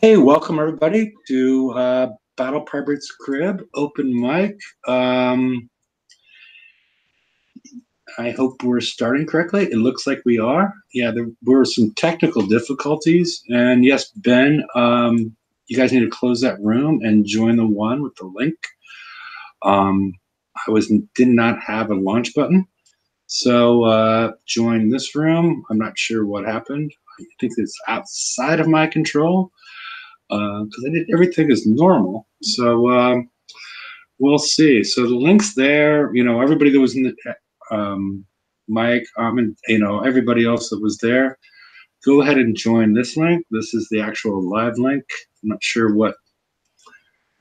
Hey, welcome everybody to Battle Pirates Crib Open Mic. I hope we're starting correctly. It looks like we are. Yeah, there were some technical difficulties, and yes, Ben, you guys need to close that room and join the one with the link. Did not have a launch button, so join this room. I'm not sure what happened. I think it's outside of my control. Because I did everything as normal. So we'll see. So the link's there. Everybody that was in the Mike, and everybody else that was there. Go ahead and join this link. This is the actual live link. I'm not sure what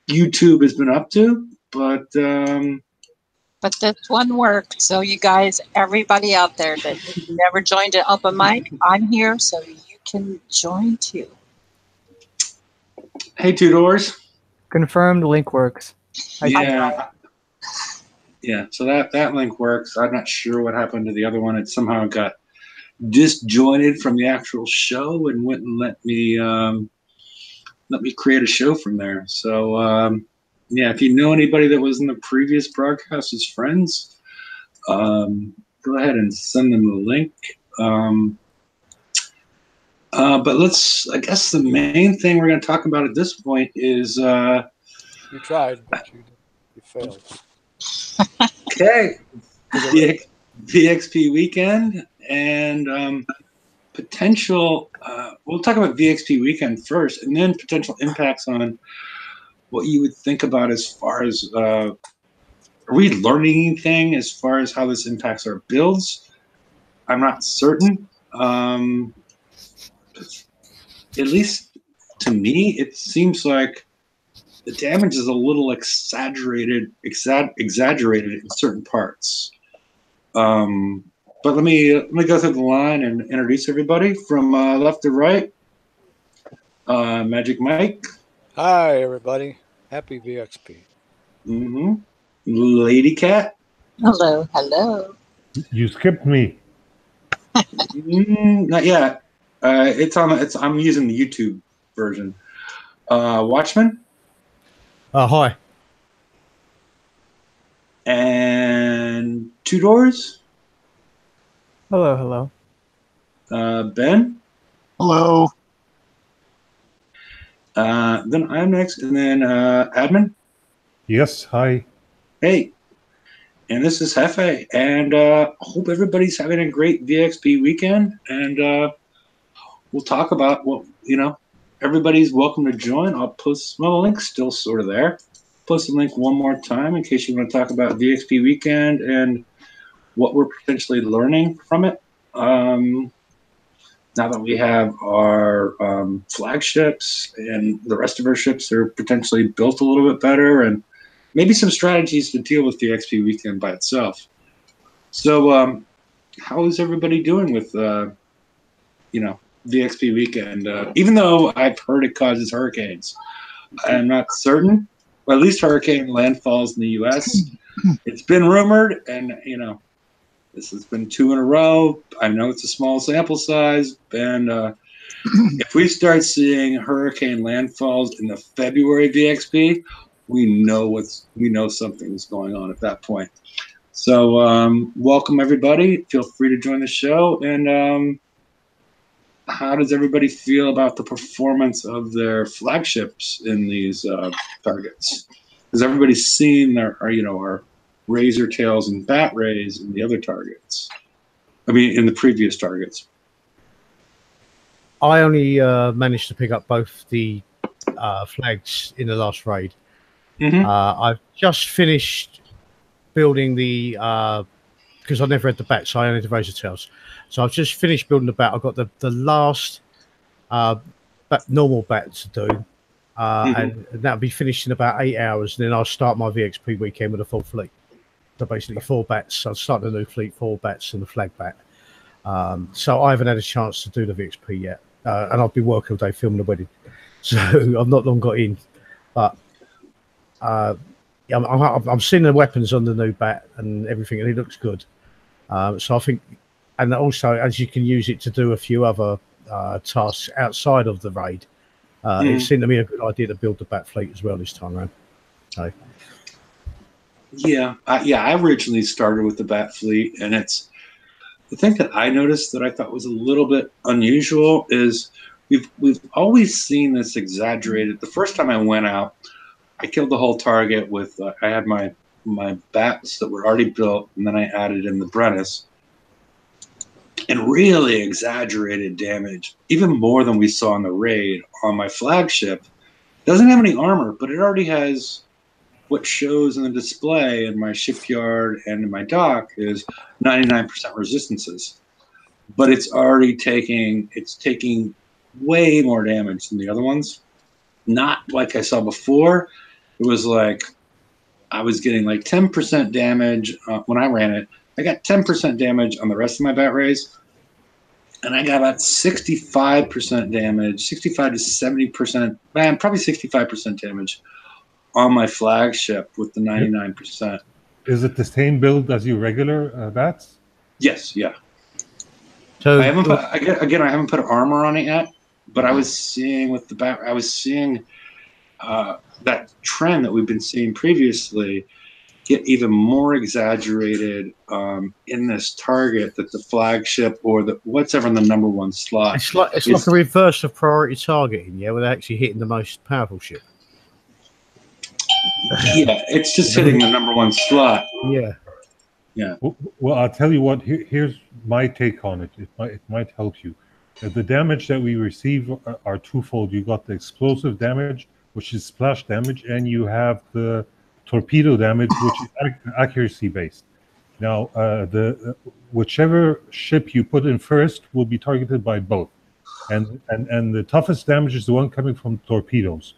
YouTube has been up to, but this one worked. So you guys, everybody out there that never joined an open mic, I'm here, so you can join too. Hey, Two Doors. Confirmed link works. Yeah. So that link works. I'm not sure what happened to the other one. It somehow got disjointed from the actual show and wouldn't let me create a show from there. So if you know anybody that was in the previous broadcast as friends, go ahead and send them the link. But I guess the main thing we're going to talk about at this point is you tried, but you failed. Okay. VXP weekend and potential. We'll talk about VXP weekend first, and then potential impacts on what you would think about as far as are we learning anything as far as how this impacts our builds? I'm not certain. At least to me, it seems like the damage is a little exaggerated in certain parts. But let me go through the line and introduce everybody from left to right. Magic Mike. Hi, everybody. Happy VXP. Lady Cat. Hello, hello. You skipped me. Not yet. I'm using the YouTube version. Watchman. Hi. And Two Doors. Hello, hello. Ben. Hello. Then I'm next, and then Admin. Yes, hi. Hey. And this is Hefe, and hope everybody's having a great VXP weekend, and we'll talk about everybody's welcome to join. I'll post the link's still sort of there. Post the link one more time in case you want to talk about VXP weekend and what we're potentially learning from it. Now that we have our flagships and the rest of our ships are potentially built a little bit better, and maybe some strategies to deal with the XP weekend by itself. So, how is everybody doing with, the XP weekend? Even though I've heard it causes hurricanes, I'm not certain. Well, at least hurricane landfalls in the U.S. It's been rumored, and this has been 2 in a row. I know it's a small sample size, and if we start seeing hurricane landfalls in the February VXP, we know something's going on at that point. So welcome everybody. Feel free to join the show. And how does everybody feel about the performance of their flagships in these targets? Has everybody seen our Razor Tails and Bat Rays in the other targets? I mean, in the previous targets. I only managed to pick up both the flags in the last raid. I've just finished building the because I never had the bat, so I only had the Razor Tails. So I've just finished building the bat. I've got the last normal bat to do, and that'll be finished in about 8 hours. And then I'll start my VXP weekend with a full fleet. So basically 4 bats. I'll start the new fleet, 4 bats and the flag bat. So I haven't had a chance to do the VXP yet, and I've been working all day filming the wedding, so I've not long got in, but. I'm seeing the weapons on the new bat and everything, and it looks good. So I think, and also as you can use it to do a few other tasks outside of the raid, It seemed to me a good idea to build the bat fleet as well this time around. So. Yeah, I originally started with the bat fleet, and it's the thing that I noticed that I thought was a little bit unusual is we've always seen this exaggerated. The first time I went out, I killed the whole target with I had my bats that were already built, and then I added in the Brennus, and really exaggerated damage, even more than we saw in the raid on my flagship. Doesn't have any armor, but it already has what shows in the display in my shipyard and in my dock is 99% resistances. But it's taking way more damage than the other ones. Not like I saw before. It was like I was getting like 10% damage when I ran it. I got 10% damage on the rest of my bat rays, and I got about 65% damage, 65 to 70%, man, probably 65% damage on my flagship with the 99%. Is it the same build as your regular bats? Yes, yeah. So I haven't put I haven't put armor on it yet, but I was seeing with the bat, I was seeing that trend that we've been seeing previously get even more exaggerated in this target, that the flagship or the whatever in the number one slot. it's like a reverse of priority targeting, yeah, where they're actually hitting the most powerful ship. Yeah, it's just hitting the number one slot. Yeah. Yeah. Well, I'll tell you what. Here's my take on it. It might help you. The damage that we receive are twofold. You got the explosive damage, which is splash damage, and you have the torpedo damage, which is accuracy based. Now, whichever ship you put in first will be targeted by both, and the toughest damage is the one coming from torpedoes.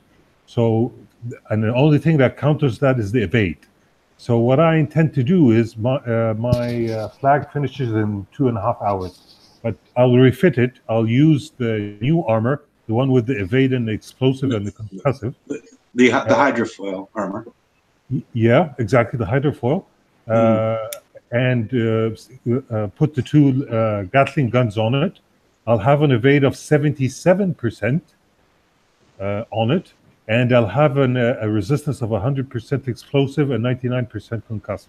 So, and the only thing that counters that is the evade. So what I intend to do is my flag finishes in 2.5 hours, but I'll refit it. I'll use the new armor, the one with the evade and the explosive and the concussive. The hydrofoil armor. Yeah, exactly, the hydrofoil. And put the two Gatling guns on it. I'll have an evade of 77% on it. And I'll have a resistance of 100% explosive and 99% concussive.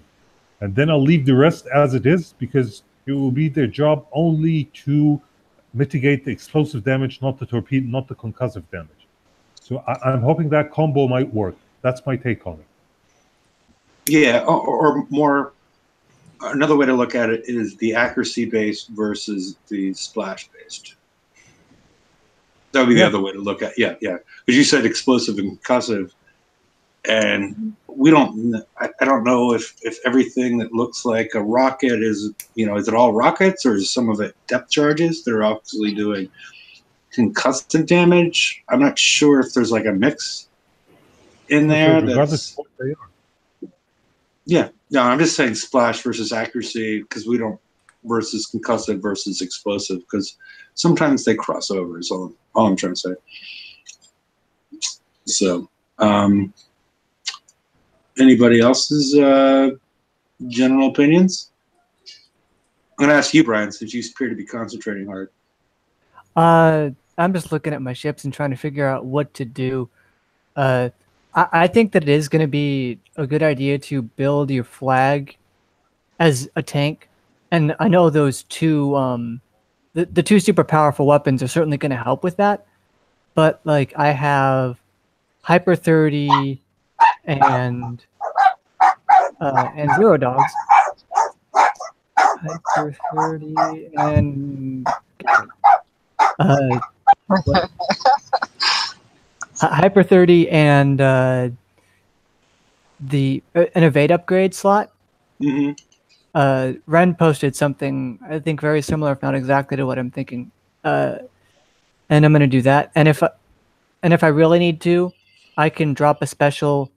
And then I'll leave the rest as it is, because it will be their job only to mitigate the explosive damage, not the torpedo, not the concussive damage. So I'm hoping that combo might work. That's my take on it. Yeah, or more, another way to look at it is the accuracy-based versus the splash-based. That would be the other way to look at it. Yeah. Because you said explosive and concussive, and we don't. I don't know if everything that looks like a rocket is, is it all rockets, or is some of it depth charges that are actually doing concussive damage? I'm not sure if there's like a mix in there. Regardless of what they are. Yeah. No, I'm just saying splash versus accuracy, because we don't, versus concussive versus explosive, because sometimes they cross over is all I'm trying to say. So, anybody else's general opinions? I'm going to ask you, Brian, since you appear to be concentrating hard. I'm just looking at my ships and trying to figure out what to do. I think that it is going to be a good idea to build your flag as a tank. And I know those two, the two super powerful weapons are certainly going to help with that. But like I have Hyper 30 and Zero Dogs. Hyper 30 and Hyper 30 and an evade upgrade slot. Ren posted something I think very similar, if not exactly, to what I'm thinking. And I'm going to do that. And if I really need to, I can drop a special,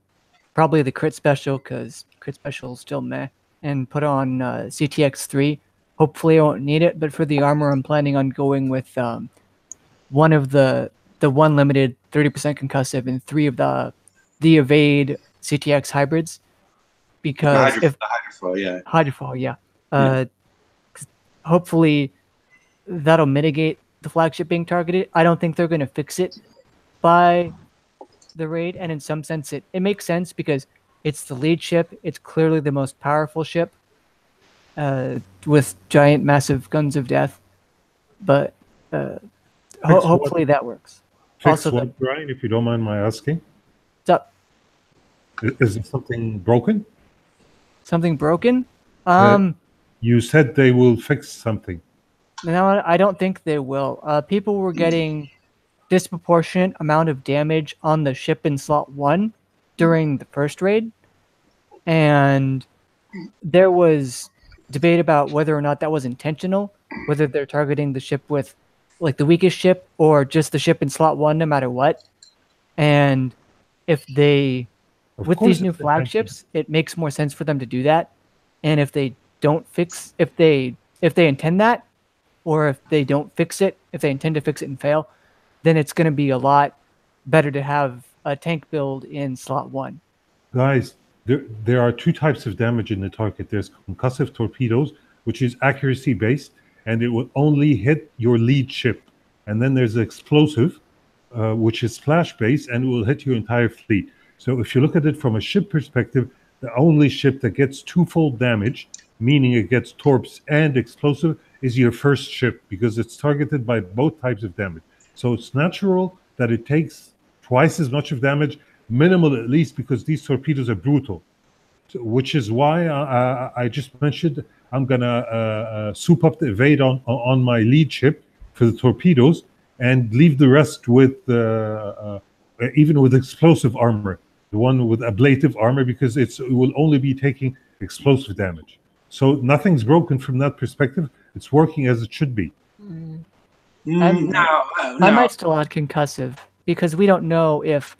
probably the crit special, because crit special is still meh, and put on CTX3. Hopefully I won't need it, but for the armor, I'm planning on going with one of the one limited 30% concussive and 3 of the evade CTX hybrids, because The hydrofoil, yeah. Hopefully that'll mitigate the flagship being targeted. I don't think they're going to fix it by the raid, and in some sense it makes sense because it's the lead ship. It's clearly the most powerful ship with giant, massive guns of death. But hopefully that works. Fix Also, what, Brian, if you don't mind my asking? what's up? Is it something broken? Something broken? You said they will fix something. No, I don't think they will. People were getting disproportionate amount of damage on the ship in slot 1 during the first raid, and there was debate about whether or not that was intentional, whether they're targeting the ship with like the weakest ship or just the ship in slot 1 no matter what. And if they with these new flagships, it makes more sense for them to do that. And if they don't fix if they intend that, or if they don't fix it, if they intend to fix it and fail, then it's going to be a lot better to have a tank build in slot 1. Guys, there are two types of damage in the target. There's concussive torpedoes, which is accuracy based, and it will only hit your lead ship. And then there's explosive, which is splash based, and it will hit your entire fleet. So if you look at it from a ship perspective, the only ship that gets twofold damage, meaning it gets torps and explosive, is your first ship, because it's targeted by both types of damage. So it's natural that it takes twice as much of damage, minimal at least, because these torpedoes are brutal. So, which is why I just mentioned I'm gonna soup up the evade on my lead ship for the torpedoes and leave the rest with even with explosive armor, the one with ablative armor, because it will only be taking explosive damage. So nothing's broken from that perspective. It's working as it should be. I might still add concussive, because we don't know if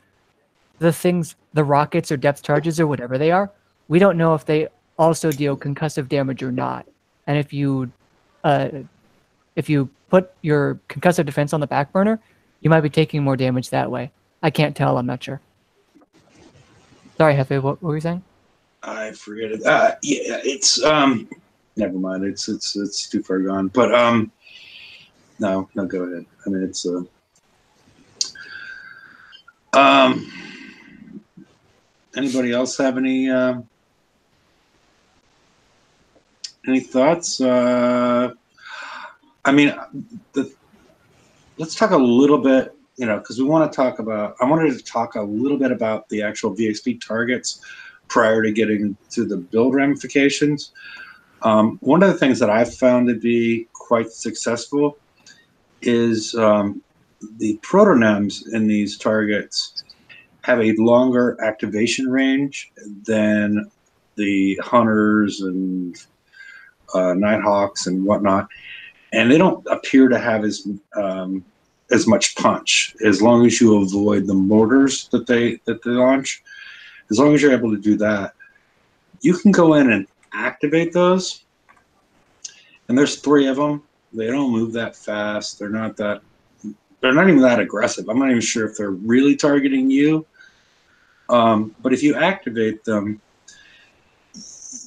the rockets or depth charges or whatever they are, we don't know if they also deal concussive damage or not. And if you put your concussive defense on the back burner, you might be taking more damage that way. I can't tell. I'm not sure. Sorry, Hefe, what were you saying? I forget it. Yeah, it's never mind. It's too far gone. But no, go ahead. I mean, it's anybody else have any thoughts? I mean, let's talk a little bit, because we want to talk about. I wanted to talk a little bit about the actual VXP targets prior to getting to the build ramifications. One of the things that I've found to be quite successful is the protonems in these targets have a longer activation range than the hunters and Nighthawks and whatnot, and they don't appear to have as much punch. As long as you avoid the mortars that they launch, as long as you're able to do that, you can go in and activate those. And there's 3 of them. They don't move that fast. They're not even that aggressive. I'm not even sure if they're really targeting you. But if you activate them,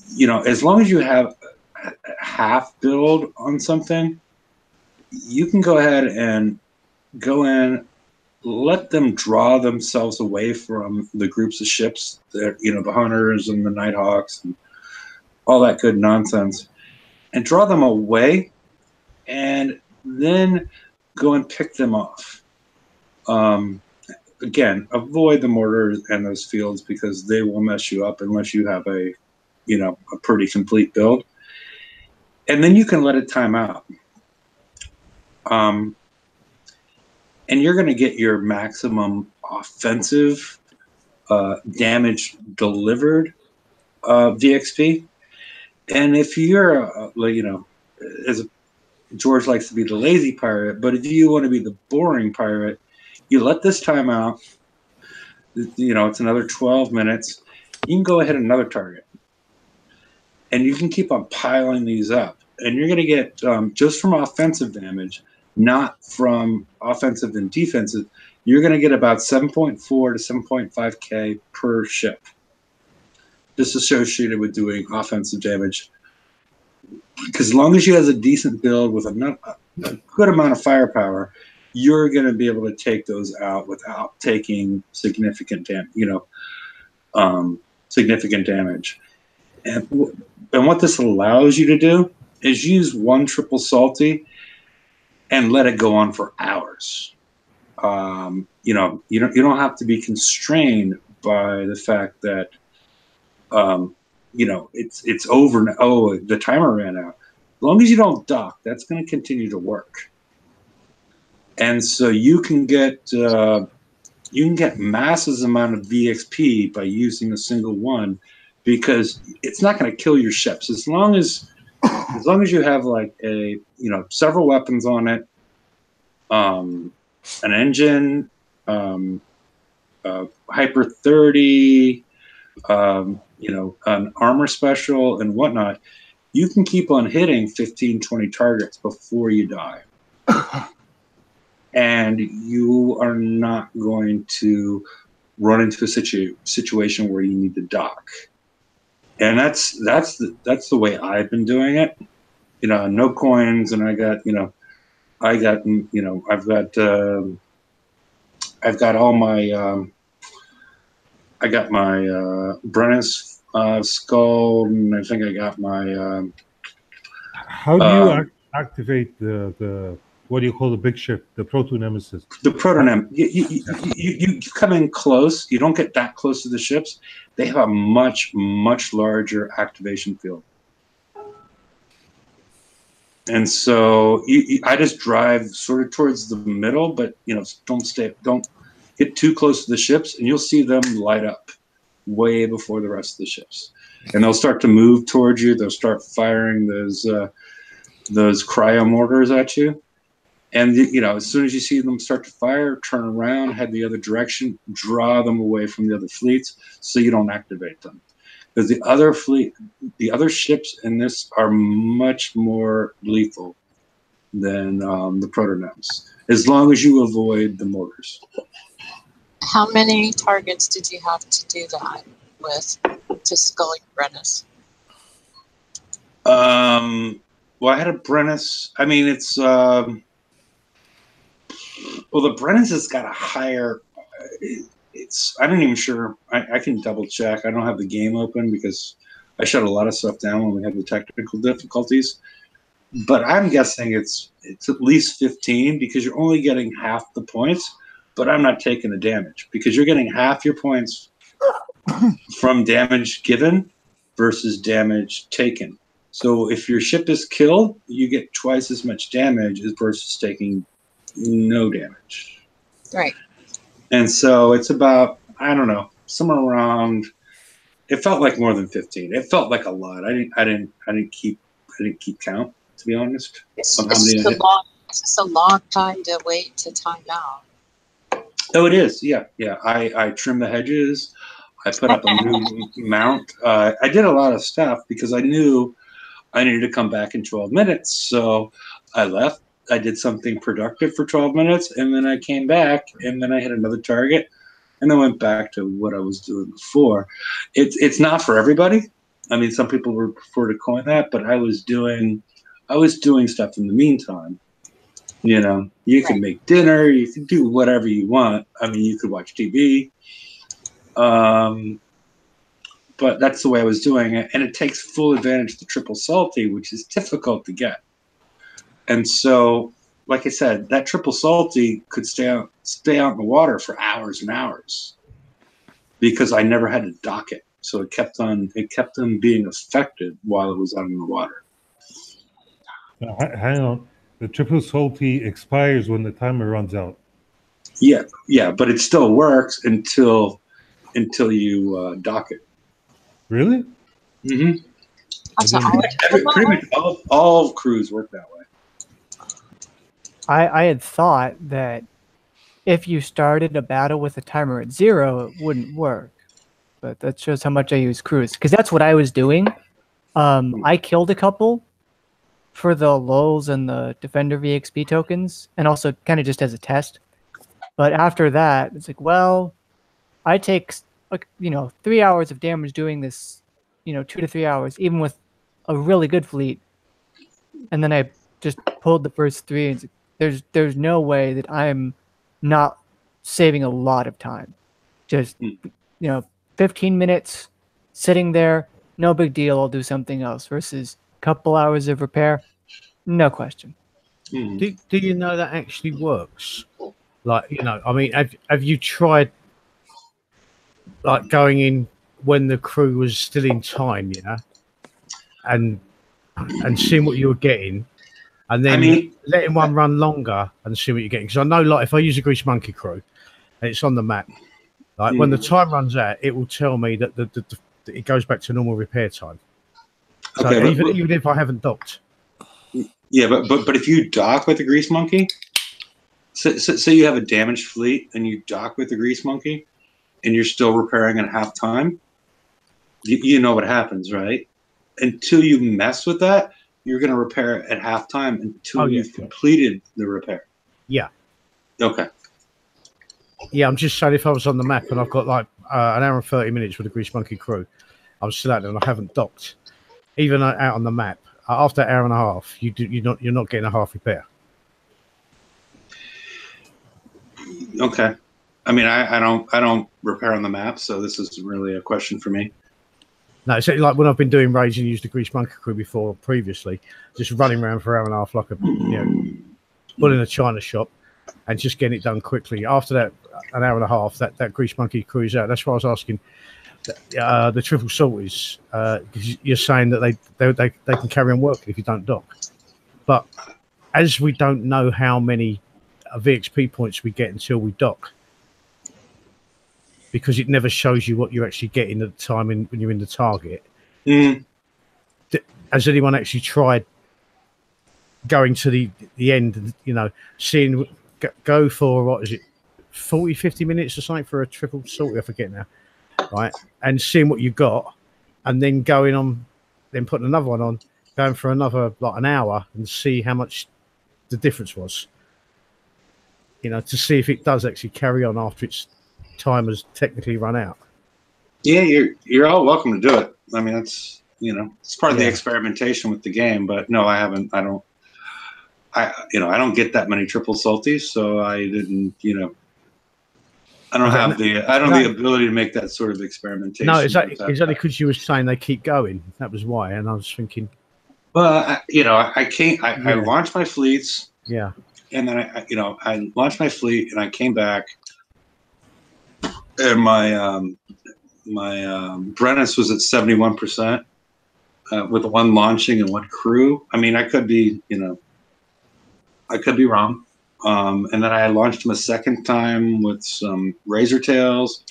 as long as you have a half build on something, you can go ahead and go in, let them draw themselves away from the groups of ships that, the hunters and the Nighthawks and all that good nonsense, and draw them away, and then go and pick them off. Again, avoid the mortars and those fields, because they will mess you up unless you have a pretty complete build. And then you can let it time out. And you're going to get your maximum offensive damage delivered VXP. And if you're, as George likes to be the lazy pirate, but if you want to be the boring pirate, you let this time out. It's another 12 minutes. You can go ahead and another target. And you can keep on piling these up. And you're going to get, just from offensive damage, not from offensive and defensive, you're going to get about 7.4 to 7.5K per ship. Just associated with doing offensive damage. Because as long as you have a decent build with a good amount of firepower, you're going to be able to take those out without taking significant significant damage. And what this allows you to do is use one triple salty and let it go on for hours. You don't have to be constrained by the fact that it's over. Oh, the timer ran out. As long as you don't dock, that's going to continue to work. And so you can get massive amount of VXP by using a single one, because it's not going to kill your ships as long as you have like several weapons on it, an engine, Hyper 30, an armor special and whatnot. You can keep on hitting 15, 20 targets before you die. And you are not going to run into a situation where you need to dock. And that's the way I've been doing it. No coins, and I've got all my I got my Brennus skull, and I think I got my. How do you activate the what do you call the big ship, the Proto Nemesis? The Proto Nem. You come in close. You don't get that close to the ships. They have a much larger activation field, and so I just drive sort of towards the middle, but don't get too close to the ships, and you'll see them light up way before the rest of the ships, and they'll start to move towards you. They'll start firing those cryo mortars at you. And, as soon as you see them start to fire, turn around, head the other direction, draw them away from the other fleets so you don't activate them. Because the other ships in this are much more lethal than the Proto-Nems, as long as you avoid the mortars. How many targets did you have to do that with to skull your Brennus? Well, I had a Brennus. I mean, it's... well, the Brennus has got a higher. I'm not even sure. I can double check. I don't have the game open because I shut a lot of stuff down when we had the technical difficulties. But I'm guessing it's at least 15 because you're only getting half the points. But I'm not taking the damage because you're getting half your points from damage given versus damage taken. So if your ship is killed, you get twice as much damage as versus taking no damage. Right. And so it's about, I don't know, somewhere around. It felt like more than 15. It felt like a lot. I didn't keep count, to be honest. It's just a long time to wait to time out. Oh, it is. Yeah. I trimmed the hedges. I put up a new mount. I did a lot of stuff because I knew I needed to come back in 12 minutes. So I left. I did something productive for 12 minutes, and then I came back, and then I hit another target, and then went back to what I was doing before. It's not for everybody. I mean, some people would prefer to coin that, but I was doing stuff in the meantime. You can make dinner, you can do whatever you want. I mean, you could watch TV. But that's the way I was doing it, and it takes full advantage of the triple salty, which is difficult to get. And so, like I said, that triple salty could stay out in the water for hours and hours because I never had to dock it. So it kept on being affected while it was out in the water. Hang on. The triple salty expires when the timer runs out. Yeah, but it still works until you dock it. Really? Mm-hmm. Pretty much all crews work that way. I had thought that if you started a battle with a timer at 0, it wouldn't work. But that shows how much I use crews. Because that's what I was doing. I killed a couple for the lulls and the Defender VXP tokens, and also kind of just as a test. But after that, it's like, well, I take 3 hours of damage doing this, 2 to 3 hours, even with a really good fleet. And then I just pulled the first 3 and there's no way that I'm not saving a lot of time. Just 15 minutes sitting there, no big deal. I'll do something else. Versus a couple hours of repair, no question. Do you know that actually works? Like, I mean, have you tried like going in when the crew was still in time, and seeing what you were getting, and then letting one run longer and see what you're getting? Because I know, like, if I use a Grease Monkey crew and it's on the map, like when the time runs out, it will tell me that it goes back to normal repair time. So okay, even if I haven't docked. Yeah, but if you dock with the Grease Monkey, so you have a damaged fleet and you dock with the Grease Monkey, and you're still repairing at half time, you know what happens, right? Until you mess with that, you're going to repair at half time until you've completed the repair. Yeah. Okay. Yeah, I'm just saying, if I was on the map and I've got like an hour and 30 minutes with the Grease Monkey crew, I'm still out there and I haven't docked, even out on the map, after an hour and a half, you're not getting a half repair. Okay. I mean, I don't repair on the map, so this is really a question for me. No, it's like when I've been doing raids and used the Grease Monkey crew before, previously, just running around for an hour and a half like a bull in a china shop, and just getting it done quickly. After that, an hour and a half, that Grease Monkey crew's out. That's why I was asking the triple salties, because you're saying that they can carry on working if you don't dock. But as we don't know how many VXP points we get until we dock, because it never shows you what you're actually getting at the time when you're in the target. Has anyone actually tried going to the end, seeing go for, what is it, 40, 50 minutes or something for a triple salty? I forget now. Right. And seeing what you got, and then going on, then putting another one on, going for another like an hour and see how much the difference was. To see if it does actually carry on after its time has technically run out. Yeah, you're all welcome to do it. I mean, it's it's part of the experimentation with the game. But no, I haven't. I don't get that many triple salties, so I didn't. I don't have the ability to make that sort of experimentation. No, exactly because you were saying they keep going. That was why, and I was thinking. Well, I can't. I launched my fleets. Yeah. And then I launched my fleet, and I came back, and my Brennus was at 71% with one launching and one crew. I mean, I could be wrong. And then I launched them a second time with some Razor Tails.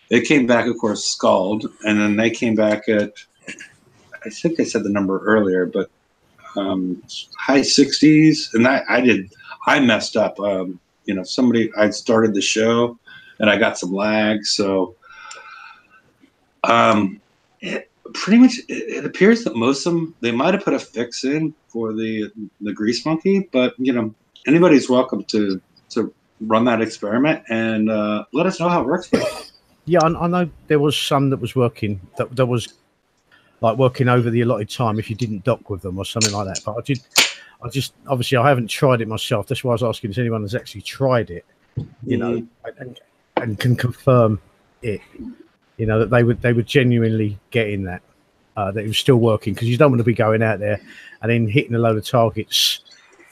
They came back, of course, Scald, and then they came back at, I think I said the number earlier, but high 60s, and I messed up. I started the show, and I got some lag, so pretty much it appears that most of them, they might have put a fix in for the Grease Monkey, but anybody's welcome to run that experiment and let us know how it works. Yeah, I know there was some that was working that was like working over the allotted time if you didn't dock with them or something like that. But I just obviously I haven't tried it myself. That's why I was asking if anyone has actually tried it, and can confirm it. That they were genuinely getting that it was still working, because you don't want to be going out there and then hitting a load of targets,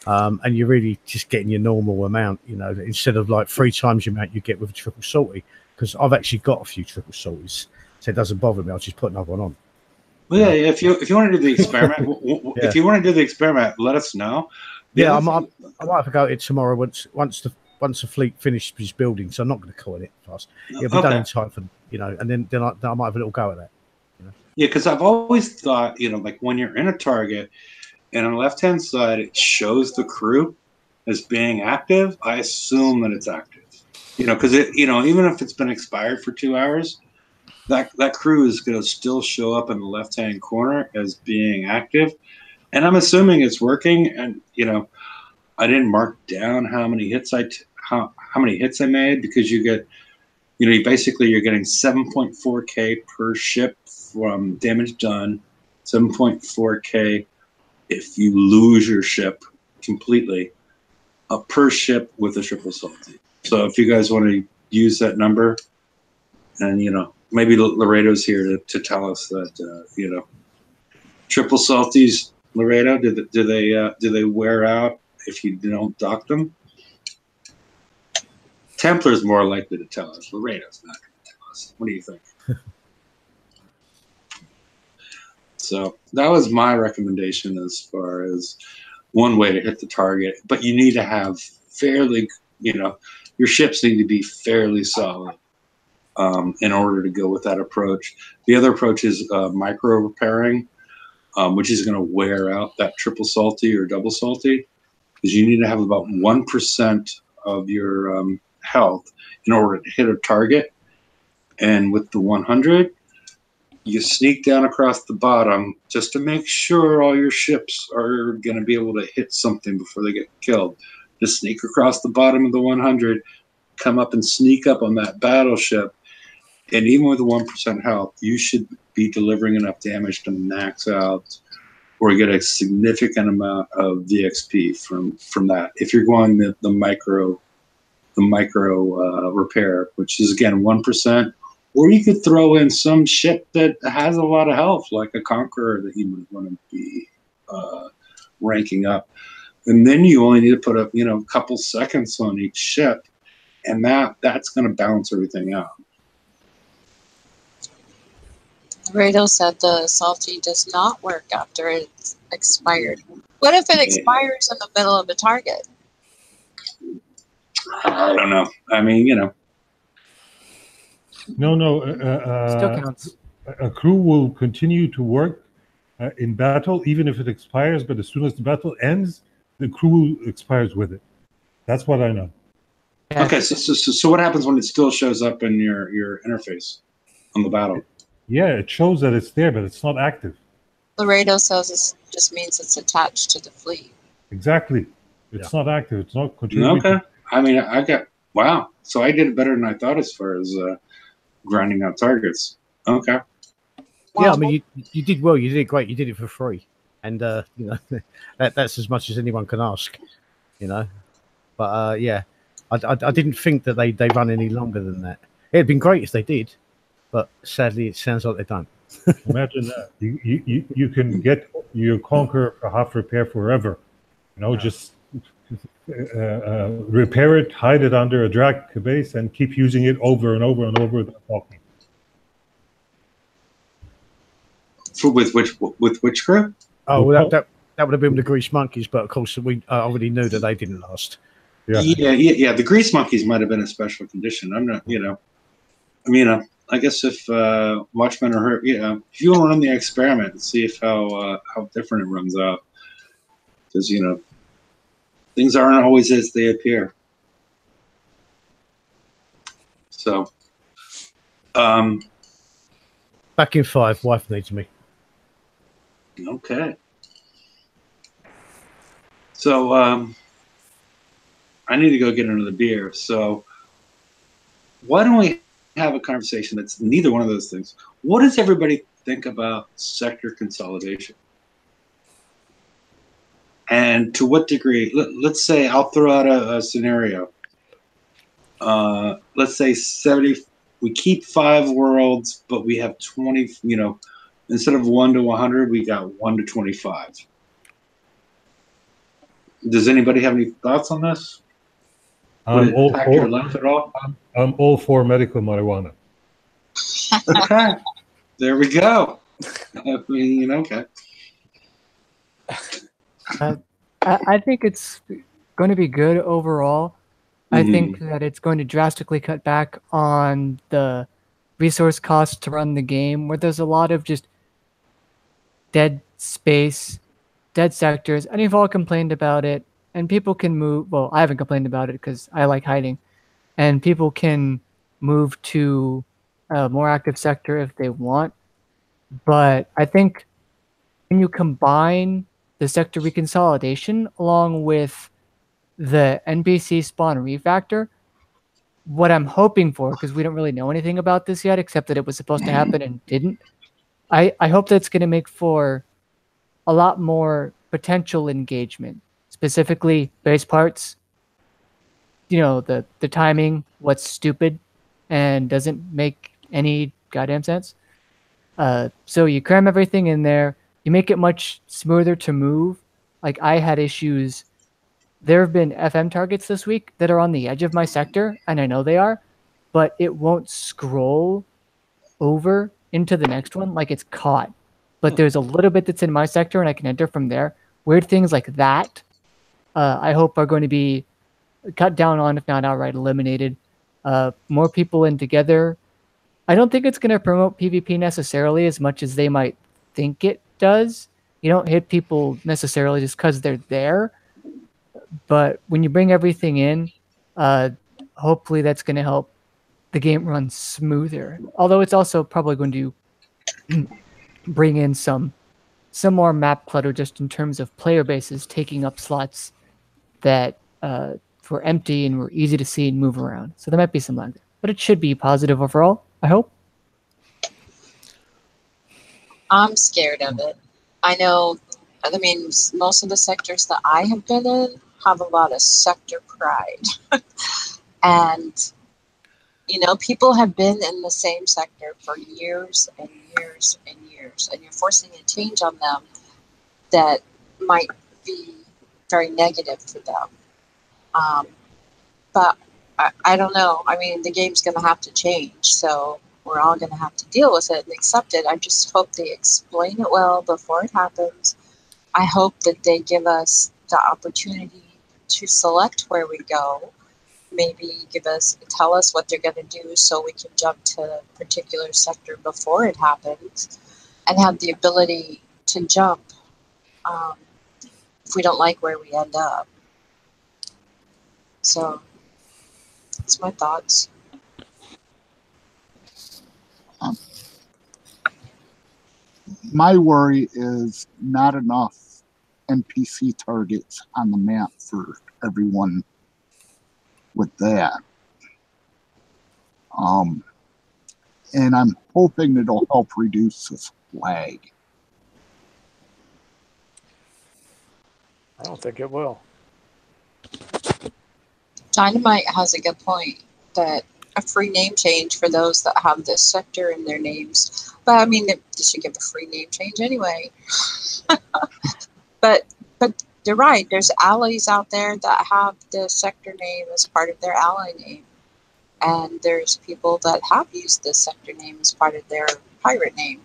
and you're really just getting your normal amount. Instead of like 3 times the amount you get with a triple salty. Because I've actually got a few triple salties, so it doesn't bother me. I'll just put another one on. Well, yeah. If you want to do the experiment, if you want to do the experiment, let us know. I might have to go at it tomorrow once the fleet finishes building. So I'm not going to call it fast. It'll be done in time for and then I might have a little go at that. Yeah, because I've always thought like when you're in a target, and on the left-hand side it shows the crew as being active. I assume that it's active. Because even if it's been expired for 2 hours, that crew is going to still show up in the left-hand corner as being active, and I'm assuming it's working. And I didn't mark down how many hits how many hits I made, because you get you're getting 7.4K per ship from damage done, 7.4K if you lose your ship completely, per ship with a triple salty. So if you guys want to use that number, and maybe Laredo's here to tell us that triple salties, Laredo, do they wear out if you don't dock them? Templar's more likely to tell us. Laredo's not going to tell us. What do you think? So that was my recommendation as far as one way to hit the target. But you need to have fairly, your ships need to be fairly solid in order to go with that approach. The other approach is micro repairing, which is going to wear out that triple salty or double salty, because you need to have about 1% of your health in order to hit a target. And with the 100, you sneak down across the bottom just to make sure all your ships are going to be able to hit something before they get killed. Just sneak across the bottom of the 100, come up and sneak up on that battleship, and even with a 1% health, you should be delivering enough damage to max out or get a significant amount of VXP from that. If you're going the micro repair, which is again 1%. Or you could throw in some ship that has a lot of health, like a Conqueror that you would want to be ranking up. And then you only need to put up, a couple seconds on each ship, and that's going to balance everything out. Rado said the salty does not work after it's expired. What if it expires in the middle of a target? I don't know. I mean, No. Still counts. A crew will continue to work in battle, even if it expires. But as soon as the battle ends, the crew expires with it. That's what I know. Yeah. Okay, so what happens when it still shows up in your interface on the battle? Yeah, it shows that it's there, but it's not active. Laredo says it just means it's attached to the fleet. Exactly. It's not active. It's not contributing. Okay. I mean, wow. So I did it better than I thought as far as grinding out targets. Okay. Yeah, I mean, you did well. You did great. You did it for free, and that's as much as anyone can ask, But yeah, I didn't think that they run any longer than that. It'd been great if they did, but sadly, it sounds like they don't. Imagine that you can get your Conqueror for half repair forever. Just repair it, hide it under a drag base, and keep using it over and over and over without talking. With which crew? Oh, well, that would have been the Grease Monkeys, but of course we already knew that they didn't last. Yeah. The Grease Monkeys might have been a special condition. I'm not, I mean, I guess if Watchmen are hurt, if you want to run the experiment and see if how different it runs out, because things aren't always as they appear. So, back in 5, wife needs me. Okay. So, I need to go get another beer. So, why don't we have a conversation that's neither one of those things? What does everybody think about sector consolidation? And to what degree? Let's say I'll throw out a scenario. Let's say 70. We keep 5 worlds, but we have 20. Instead of 1 to 100, we got 1 to 25. Does anybody have any thoughts on this? I'm all impact your life at all? I'm all for medical marijuana. Okay, there we go. I mean, okay. I think it's going to be good overall. I think that it's going to drastically cut back on the resource costs to run the game, where there's a lot of just dead space, dead sectors, and you've all complained about it, and people can move. Well, I haven't complained about it because I like hiding, and people can move to a more active sector if they want. But I think when you combine the sector reconsolidation along with the NPC spawn refactor, what I'm hoping for, because we don't really know anything about this yet, except that it was supposed to happen and didn't, I hope that's going to make for a lot more potential engagement, specifically base parts, the timing, what's stupid and doesn't make any goddamn sense. So you cram everything in there, you make it much smoother to move. Like I had issues. There have been FM targets this week that are on the edge of my sector, and I know they are, but it won't scroll over into the next one like it's caught. But there's a little bit that's in my sector, and I can enter from there. Weird things like that, I hope are going to be cut down on, if not outright eliminated. More people in together. I don't think it's going to promote PvP necessarily as much as they might think it does. You don't hit people necessarily just because they're there. But when you bring everything in, hopefully that's going to help the game run smoother. Although it's also probably going to bring in some more map clutter just in terms of player bases taking up slots that were empty and were easy to see and move around. So there might be some lag there. But it should be positive overall, I hope. I'm scared of it. I know, I mean, most of the sectors that I have been in have a lot of sector pride. And, people have been in the same sector for years and years and years. And you're forcing a change on them that might be very negative for them. But I don't know. I mean, the game's going to have to change. So we're all going to have to deal with it and accept it. I just hope they explain it well before it happens. I hope that they give us the opportunity to select where we go. Maybe tell us what they're going to do so we can jump to a particular sector before it happens and have the ability to jump if we don't like where we end up. So that's my thoughts. My worry is not enough NPC targets on the map for everyone with that. And I'm hoping it'll help reduce this lag. I don't think it will. Dynamite has a good point that a free name change for those that have this sector in their names. But I mean, they should give a free name change anyway. But they're right. There's allies out there that have the sector name as part of their ally name. And there's people that have used this sector name as part of their pirate name.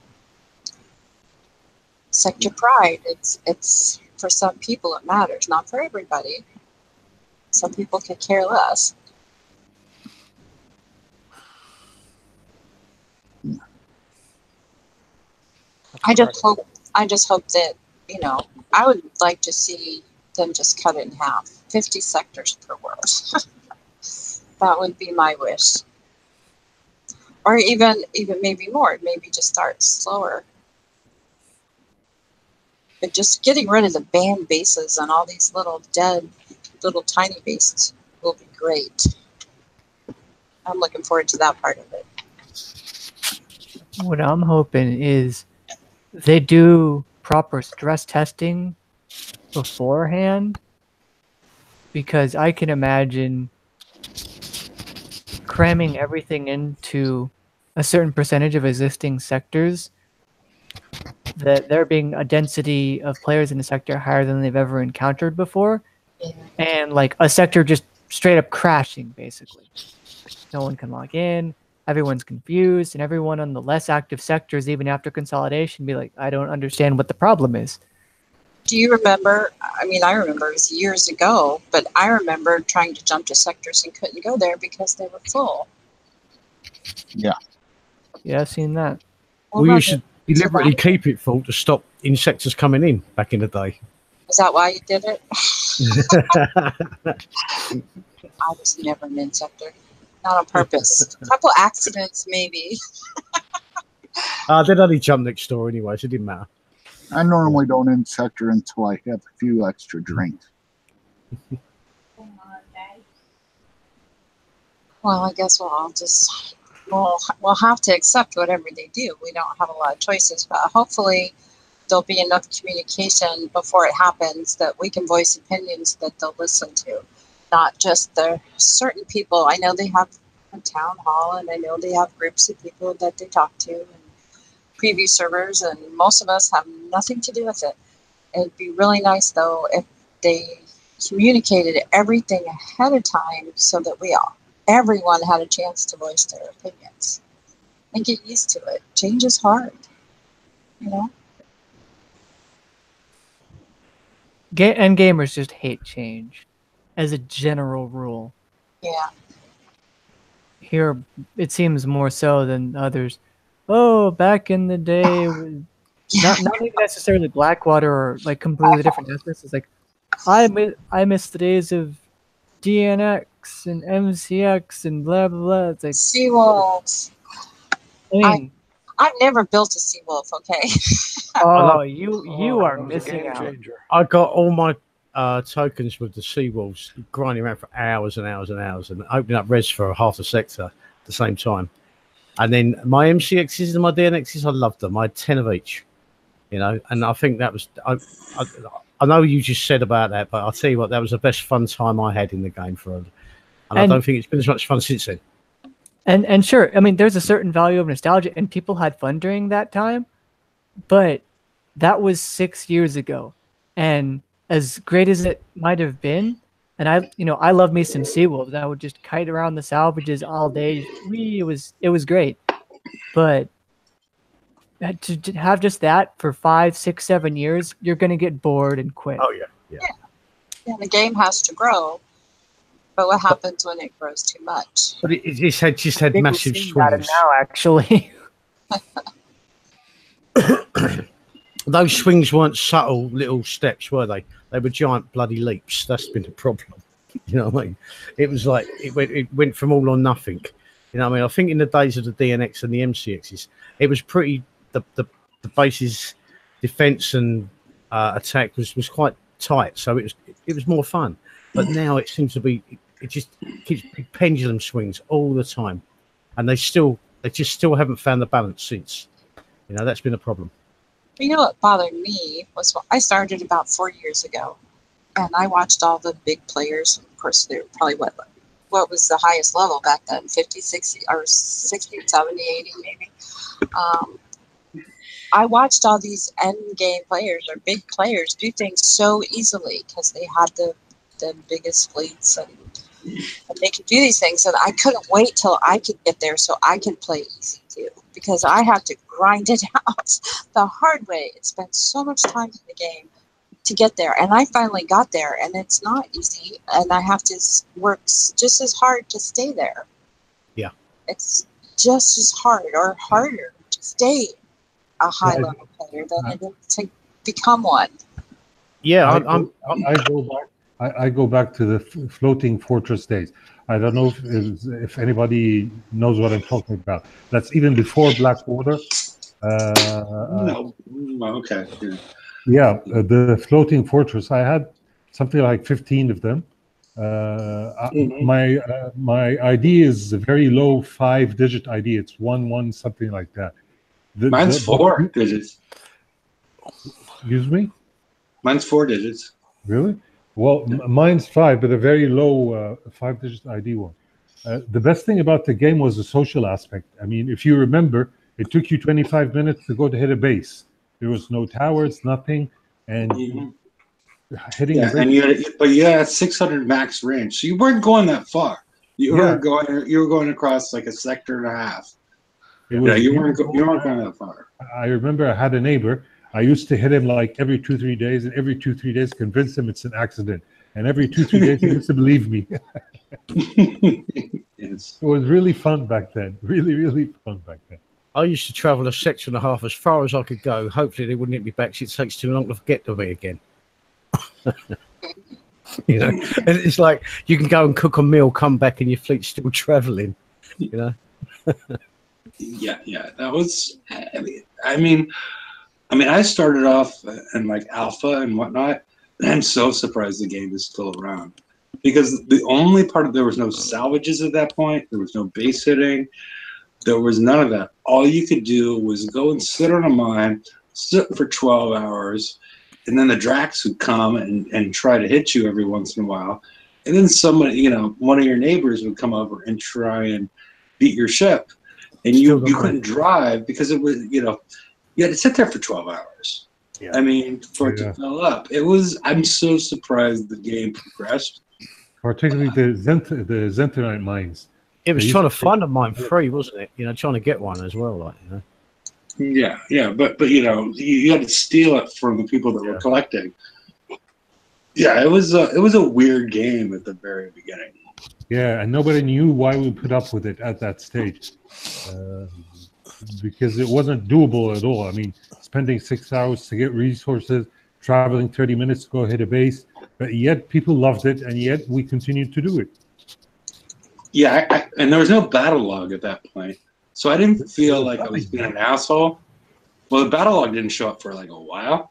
Sector pride, it's for some people it matters, not for everybody. Some people could care less. I just hope that, I would like to see them just cut it in half. 50 sectors per world. That would be my wish. Or even maybe more. Maybe just start slower. But just getting rid of the banned bases and all these little tiny bases will be great. I'm looking forward to that part of it. What I'm hoping is they do proper stress testing beforehand, because I can imagine cramming everything into a certain percentage of existing sectors, that there being a density of players in the sector higher than they've ever encountered before, and like a sector just straight up crashing, basically. No one can log in, everyone's confused, and everyone on the less active sectors, even after consolidation, be like, I don't understand what the problem is. Do you remember? I mean, I remember it was years ago, but I remember trying to jump to sectors and couldn't go there because they were full. Yeah. Yeah, I've seen that. Well, you should deliberately keep it full to stop insects coming in back in the day. Is that why you did it? I was never an insector. Not on purpose. A couple accidents, maybe. They'd only jump next door anyway, so it didn't matter. I normally don't end sector until I have a few extra drinks. Well, I guess we'll have to accept whatever they do. We don't have a lot of choices, but hopefully there'll be enough communication before it happens that we can voice opinions that they'll listen to. not just the certain people. I know they have a town hall, and I know they have groups of people that they talk to, and preview servers, and most of us have nothing to do with it. It'd be really nice, though, if they communicated everything ahead of time so that everyone had a chance to voice their opinions and get used to it. Change is hard, you know? And gamers just hate change as a general rule. Yeah. Here, it seems more so than others. Oh, back in the day, not even necessarily Blackwater or like completely different aspects. It's like, I miss the days of DNX and MCX and blah blah blah. It's like Seawolves. I mean, I've never built a Seawolf, okay? oh, you are that was a missing game out. changer. I got all my tokens with the Seawolves grinding around for hours and hours and hours and opening up res for half a sector at the same time. And then my MCXs and my DNXs, I loved them. I had 10 of each, you know, and I think that was, I know you just said about that, but I'll tell you what, that was the best fun time I had in the game and I don't think it's been as much fun since then. And sure, I mean, there's a certain value of nostalgia, and people had fun during that time, but that was 6 years ago, and as great as it might have been, and I love me some Seawolves. I would just kite around the salvages all day. It was great, but to have just that for 5, 6, 7 years, you're gonna get bored and quit. Oh yeah. Yeah, the game has to grow. But what happens when it grows too much? But it's just had massive swings. Now, actually. Those swings weren't subtle little steps, were they? They were giant bloody leaps. That's been the problem. You know what I mean? It was like it went from all or nothing. You know what I mean? I think in the days of the DNX and the MCXs, it was pretty the base's defense and attack was quite tight, so it was more fun. But now it seems to be it just keeps pendulum swings all the time, and they just still haven't found the balance since. You know, that's been a problem. You know what bothered me was I started about 4 years ago, and I watched all the big players. Of course, they were probably what was the highest level back then, 50, 60, or 60, 70, 80 maybe. I watched all these end game players or big players do things so easily because they had the biggest fleets and they could do these things, and I couldn't wait till I could get there so I could play easy too, because I had to grind it out the hard way and spend so much time in the game to get there, and I finally got there, and it's not easy, and I have to work just as hard to stay there. Yeah, it's just as hard or harder to stay a high level player than it is to become one. Yeah, I go back to the floating fortress days. I don't know if anybody knows what I'm talking about. That's even before Blackwater. No. Okay. Yeah, the floating fortress. I had something like 15 of them. My ID is a very low 5-digit ID. It's 11 something like that. Mine's 4 digits. Excuse me? Mine's 4 digits. Really? Well, mine's 5, but a very low 5-digit ID one. The best thing about the game was the social aspect. I mean, if you remember, it took you 25 minutes to go to hit a base. There was no towers, nothing, and hitting. Yeah, and you had 600 max range, so you weren't going that far. You were going across like a sector and a half. You weren't going that far. I remember I had a neighbor. I used to hit him like every 2-3 days, and every 2-3 days convince him it's an accident. And every 2-3 days he used to believe me. Yes. It was really fun back then. Really, really fun back then. I used to travel a sector and a half as far as I could go. Hopefully they wouldn't hit me back. It takes too long to get to me again. You know, and it's like you can go and cook a meal, come back, and your fleet's still traveling. You know. Yeah. That was. I mean, I started off in like alpha and whatnot, and I'm so surprised the game is still around, because the only part there was no salvages at that point. There was no base hitting. There was none of that. All you could do was go and sit on a mine, sit for 12 hours, and then the Drax would come and try to hit you every once in a while. and then somebody, you know, one of your neighbors would come over and try and beat your ship, and you couldn't drive because it was, you know, you had to sit there for 12 hours. Yeah. I mean, for it to fill up. It was. I'm so surprised the game progressed. Particularly the Zentonite mines. It was trying to find a mine free, wasn't it? You know, trying to get one as well, like, you know. Yeah, but you know, you had to steal it from the people that were collecting. Yeah, it was a weird game at the very beginning. Yeah, and nobody knew why we put up with it at that stage, because it wasn't doable at all. I mean, spending 6 hours to get resources, traveling 30 minutes to go hit a base, but yet people loved it, and yet we continued to do it. Yeah, and there was no battle log at that point. So I didn't feel like I was being an asshole. Well, the battle log didn't show up for like a while.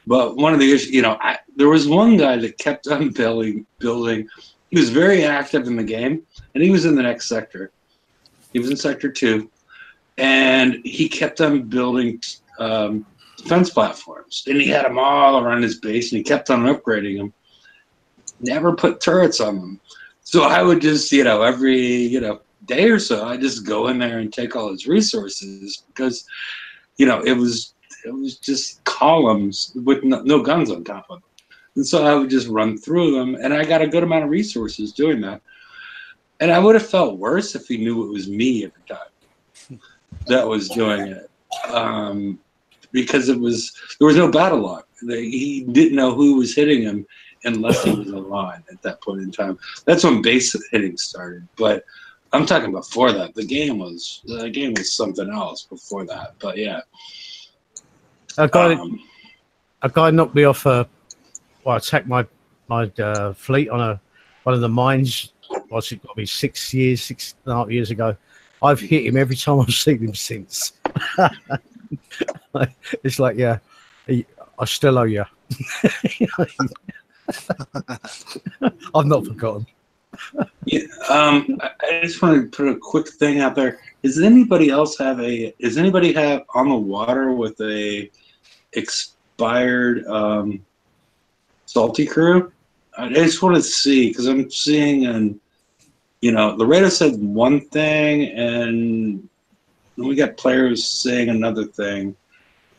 But one of the issues, you know, there was one guy that kept on building. He was very active in the game, and he was in the next sector. He was in Sector 2. And he kept on building defense platforms. And he had them all around his base, and he kept on upgrading them. Never put turrets on them. So I would just, you know, every, you know, day or so, I just go in there and take all his resources because, you know, it was just columns with no guns on top of them. And so I would just run through them, and I got a good amount of resources doing that. And I would have felt worse if he knew it was me every time that was doing it, because there was no battle log. He didn't know who was hitting him unless he was online at that point in time. That's when base hitting started. But I'm talking before that. The game was something else before that. But yeah, a guy knocked me off. Attacked my fleet on one of the mines. What's it got to be 6.5 years ago? I've hit him every time I've seen him since. It's like, yeah, I still owe you. I've not forgotten. Yeah, I just want to put a quick thing out there. Does anybody have on the water with a expired salty crew? I just want to see, because I'm seeing, and you know, Laredo said one thing, and we got players saying another thing,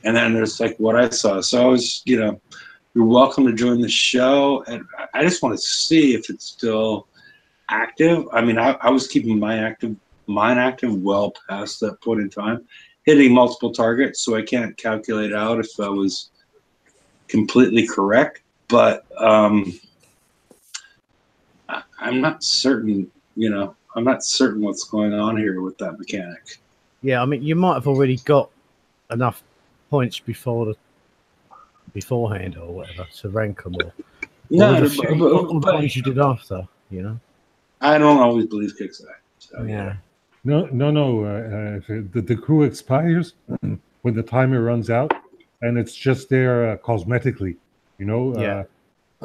and then there's like what I saw. So I was, you know, you're welcome to join the show, and I just want to see if it's still active. I mean, I was keeping mine active well past that point in time, hitting multiple targets, so I can't calculate out if I was completely correct. But I'm not certain, you know, I'm not certain what's going on here with that mechanic. Yeah, I mean, you might have already got enough points beforehand or whatever to rank them all. No, but ones you did after, you know. I don't always believe Kickstarter. So, yeah. No. The crew expires when the timer runs out, and it's just there cosmetically, you know. Yeah.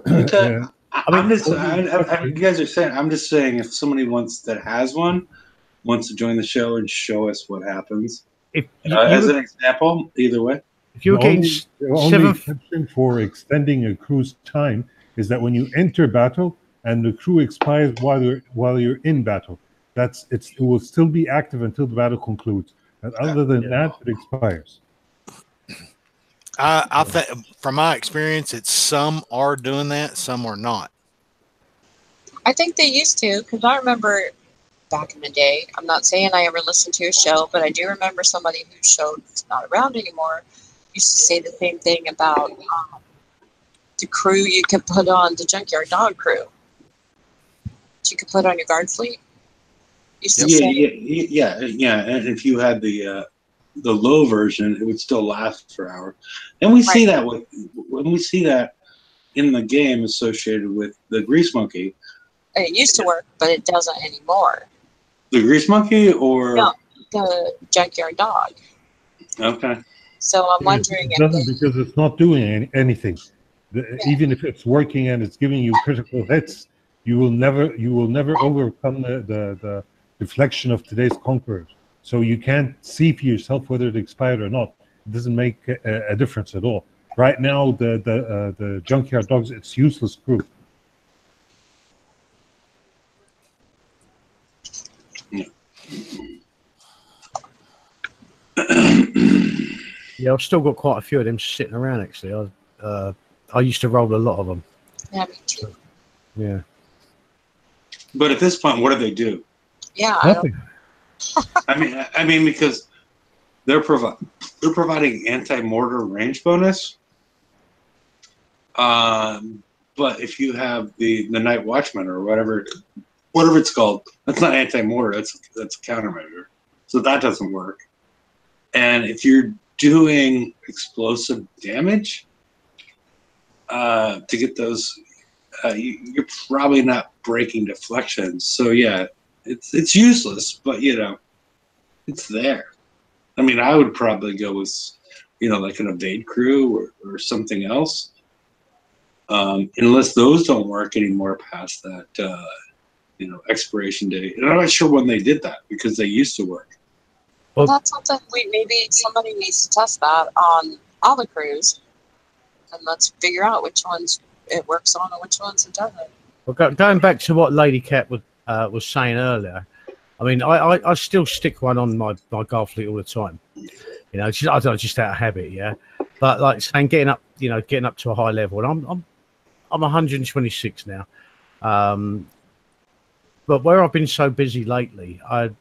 You guys are saying. I'm just saying, if somebody wants to join the show and show us what happens, as an example, either way. If you're getting the only exception for extending a crew's time is that when you enter battle and the crew expires while you're in battle, it will still be active until the battle concludes. And other than that, it expires. I think, from my experience, some are doing that, some are not. I think they used to, because I remember back in the day, I'm not saying I ever listened to a show, but I do remember somebody whose show is not around anymore used to say the same thing about the crew you could put on, the Junkyard Dog crew you could put on your guard fleet. Yeah. And if you had the low version, it would still last for hours. And we see that when we see that in the game associated with the Grease Monkey. It used to work, but it doesn't anymore. The Grease Monkey, or no, the Junkyard Dog. Okay. So I'm wondering it doesn't, because it's not doing anything. Even if it's working and it's giving you critical hits, you will never overcome the deflection of today's conquerors. So you can't see for yourself whether it expired or not. It doesn't make a difference at all. Right now, the Junkyard Dogs, it's useless crew. Yeah, I've still got quite a few of them sitting around. Actually, I used to roll a lot of them. Yeah, me too. Yeah. But at this point, what do they do? Yeah, I don't, Nothing. I mean, because they're providing anti-mortar range bonus. But if you have the Night Watchman or whatever it's called, that's not anti-mortar. That's a countermeasure. So that doesn't work. And if you're doing explosive damage to get those, you're probably not breaking deflections. So yeah, it's useless. But it's there. I mean, I would probably go with like an evade crew or something else. Unless those don't work anymore past that, expiration date. And I'm not sure when they did that because they used to work. well, that's something maybe somebody needs to test that on all the crews, and let's figure out which ones it works on and which ones it doesn't. Well, going back to what Lady Cat was saying earlier, I mean, I still stick one on my golf fleet all the time. Just out of habit, yeah. But like saying, getting up to a high level, and I'm 126 now. But where I've been so busy lately, I've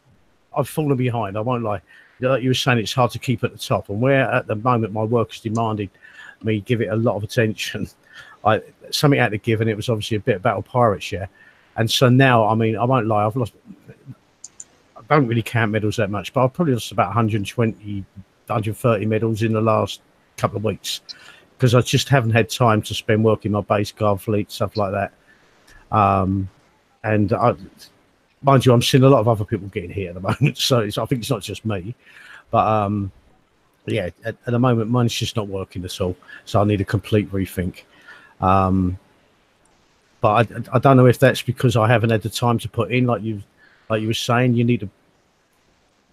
fallen behind. I won't lie. Like you were saying, it's hard to keep at the top, and where at the moment my work has demanded me give it a lot of attention. Something had to give, and it was obviously a bit of Battle Pirates, yeah. And so now, I mean, I won't lie, I've lost. I don't really count medals that much, but I've probably lost about 120, 130 medals in the last couple of weeks because I just haven't had time to spend working my base guard fleet, stuff like that. And mind you, I'm seeing a lot of other people getting hit at the moment, so I think it's not just me. But yeah, at the moment, mine's just not working at all, so I need a complete rethink. But I don't know if that's because I haven't had the time to put in, like you were saying, you need to.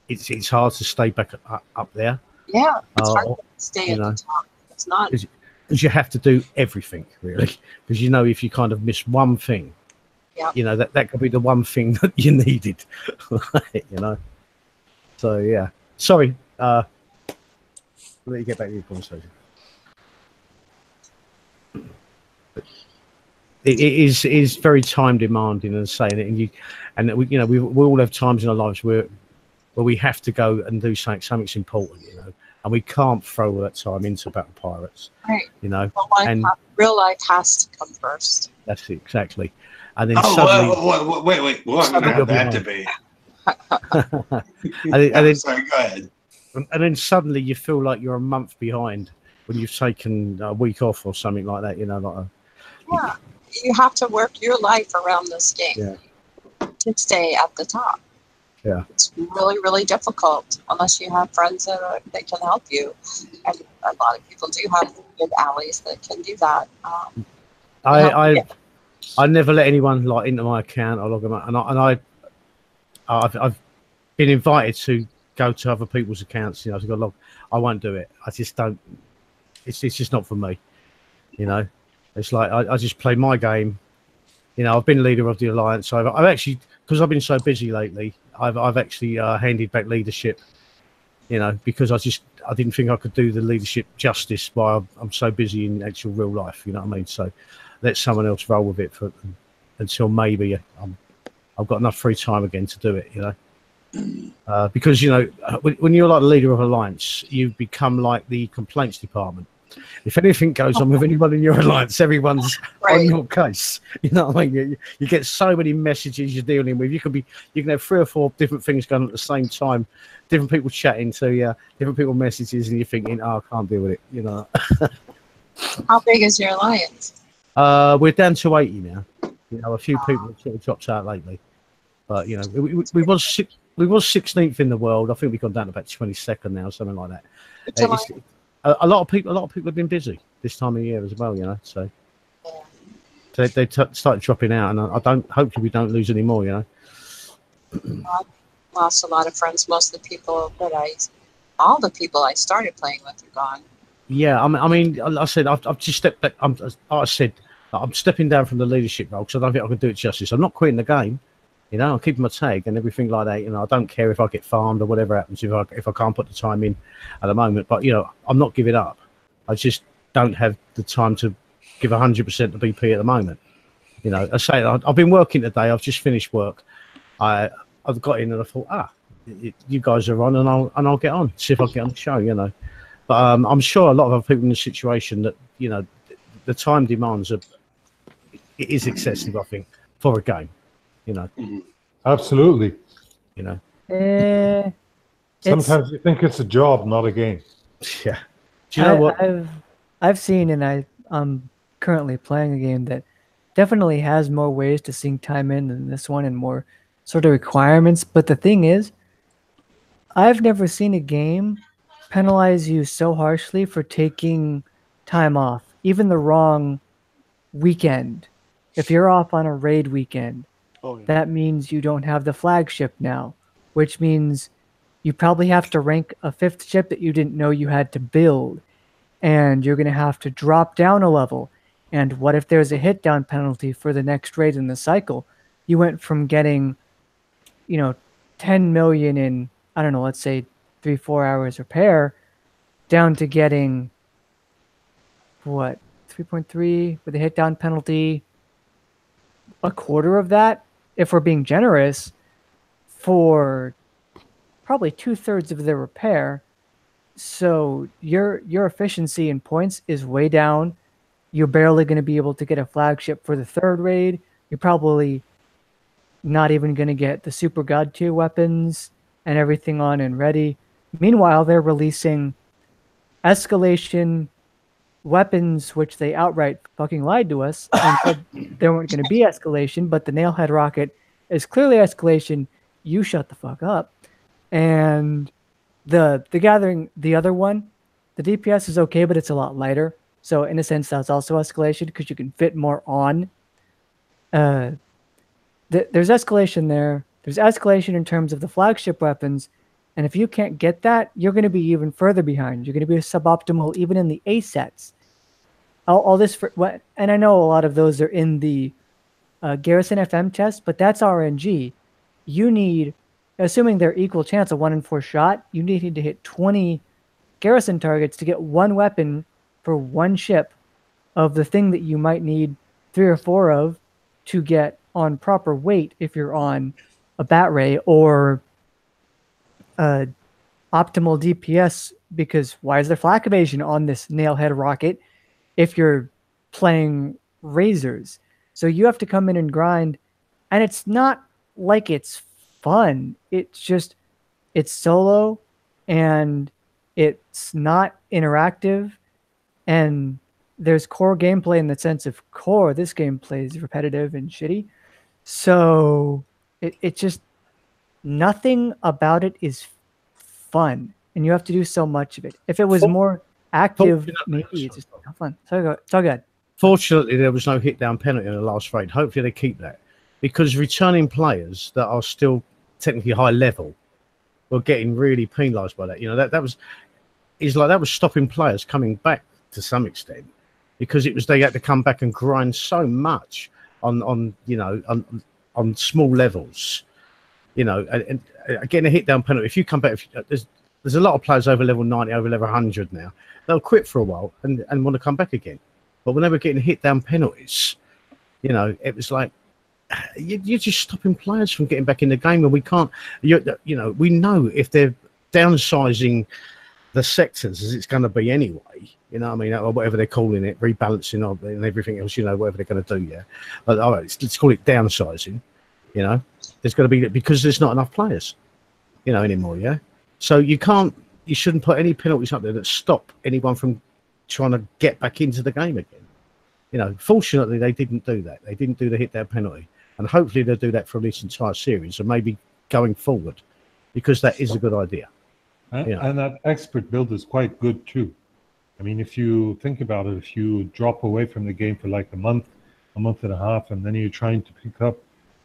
It's hard to stay back up there. Yeah, it's hard to stay at the top. It's not because you have to do everything really. Because if you kind of miss one thing, that could be the one thing that you needed. So yeah. Sorry. I'll let you get back to your conversation. It is very time demanding and saying it, and we all have times in our lives where we have to go and do something's important, and we can't throw all that time into Battle Pirates, right? Well, and real life has to come first. That's it, exactly. And then suddenly, wait, we'll have that debate. and then, sorry, go ahead. And then suddenly you feel like you're a month behind when you've taken a week off or something like that, Yeah, you have to work your life around this game to stay at the top. Yeah, it's really, really difficult unless you have friends that can help you, and a lot of people do have good allies that can do that. I never let anyone into my account or log them out, and I've been invited to go to other people's accounts, to go log. I won't do it. I just don't. It's just not for me, It's like I just play my game. I've been leader of the alliance. I've actually, because I've been so busy lately, I've actually handed back leadership. Because I didn't think I could do the leadership justice while I'm so busy in actual real life. You know what I mean? So let someone else roll with it until maybe I've got enough free time again to do it. Because when you're like the leader of alliance, you become like the complaints department. If anything goes on with anyone in your alliance, everyone's on your case. You know what I mean? You get so many messages you're dealing with. You can have 3 or 4 different things going on at the same time, different people chatting to you, different people messages, and you're thinking, "Oh, I can't deal with it." How big is your alliance? We're down to 80 now. A few people have sort of dropped out lately, but we was 16th in the world. I think we've gone down to about 22nd now, something like that. A lot of people have been busy this time of year as well, So they started dropping out, and hopefully we don't lose any more, I've lost a lot of friends. Most of the people all the people I started playing with are gone. Yeah, I mean, I said I've just stepped back. I'm stepping down from the leadership role because I don't think I can do it justice. I'm not quitting the game, You know, I'm keeping my tag and everything like that. You know, I don't care if I get farmed or whatever happens if I can't put the time in at the moment. But you know, I'm not giving up. I just don't have the time to give 100% to BP at the moment. You know, I say I've been working today. I've just finished work. I've got in and I thought, you guys are on, and I'll get on, see if I can get on the show. You know, but I'm sure a lot of other people in the situation that you know the time demands it is excessive. I think for a game. You know, absolutely. You know, sometimes you think it's a job, not a game. Yeah. Do you know what? I've seen, and I'm currently playing a game that definitely has more ways to sink time in than this one, and more sort of requirements. But the thing is, I've never seen a game penalize you so harshly for taking time off, even the wrong weekend. If you're off on a raid weekend, that means you don't have the flagship now, which means you probably have to rank a 5th ship that you didn't know you had to build, and you're going to have to drop down a level. And what if there's a hit down penalty for the next raid in the cycle? You went from getting, 10 million in, I don't know, let's say 3-4 hours repair, down to getting, 3.3 with a hit down penalty, a quarter of that, if we're being generous, for probably 2/3 of the repair. So your efficiency in points is way down. You're barely going to be able to get a flagship for the 3rd raid. You're probably not even going to get the super god tier weapons and everything on and ready. Meanwhile, they're releasing escalation weapons, which they outright fucking lied to us and said there weren't going to be escalation, but the nailhead rocket is clearly escalation. You shut the fuck up. And the gathering, the other one, the DPS is okay, but it's a lot lighter. So in a sense, that's also escalation because you can fit more on. There's escalation there. There's escalation in terms of the flagship weapons. And if you can't get that, you're going to be even further behind. You're going to be suboptimal even in the A sets. All this for what? And I know a lot of those are in the Garrison FM test, but that's RNG. You need, assuming they're equal chance of 1 in 4 shot, you need to hit 20 Garrison targets to get 1 weapon for 1 ship of the thing that you might need 3 or 4 of to get on proper weight if you're on a bat ray or optimal DPS, because why is there flak evasion on this nailhead rocket if you're playing razors? So you have to come in and grind, and it's not like it's fun. It's just, it's solo and it's not interactive, and there's core gameplay in the sense of core. This gameplay is repetitive and shitty. So it just, nothing about it is fun, and you have to do so much of it. If it was more active, maybe it's just not fun. So it's all good. Fortunately, there was no hit down penalty in the last raid. Hopefully, they keep that, because returning players that are still technically high level were getting really penalised by that. You know, that was stopping players coming back to some extent, because they had to come back and grind so much on small levels. You know, and getting a hit down penalty. If you come back, there's a lot of players over level 90, over level 100 now. They'll quit for a while and want to come back again. But when they were getting hit down penalties, you know, it was like you're just stopping players from getting back in the game, and we can't. You know, we know if they're downsizing the sectors, as it's going to be anyway. You know what I mean? Or whatever they're calling it, rebalancing of and everything else. You know, whatever they're going to do. Yeah, but all right, let's call it downsizing. You know, there's going to be, because there's not enough players, you know, anymore. Yeah, so you shouldn't put any penalties up there that stop anyone from trying to get back into the game again. You know, fortunately, they didn't do that. They didn't do the hit down penalty, and hopefully they'll do that for this entire series, and maybe going forward, because that is a good idea. And that expert build is quite good too. I mean, if you think about it, if you drop away from the game for like a month and a half, and then you're trying to pick up,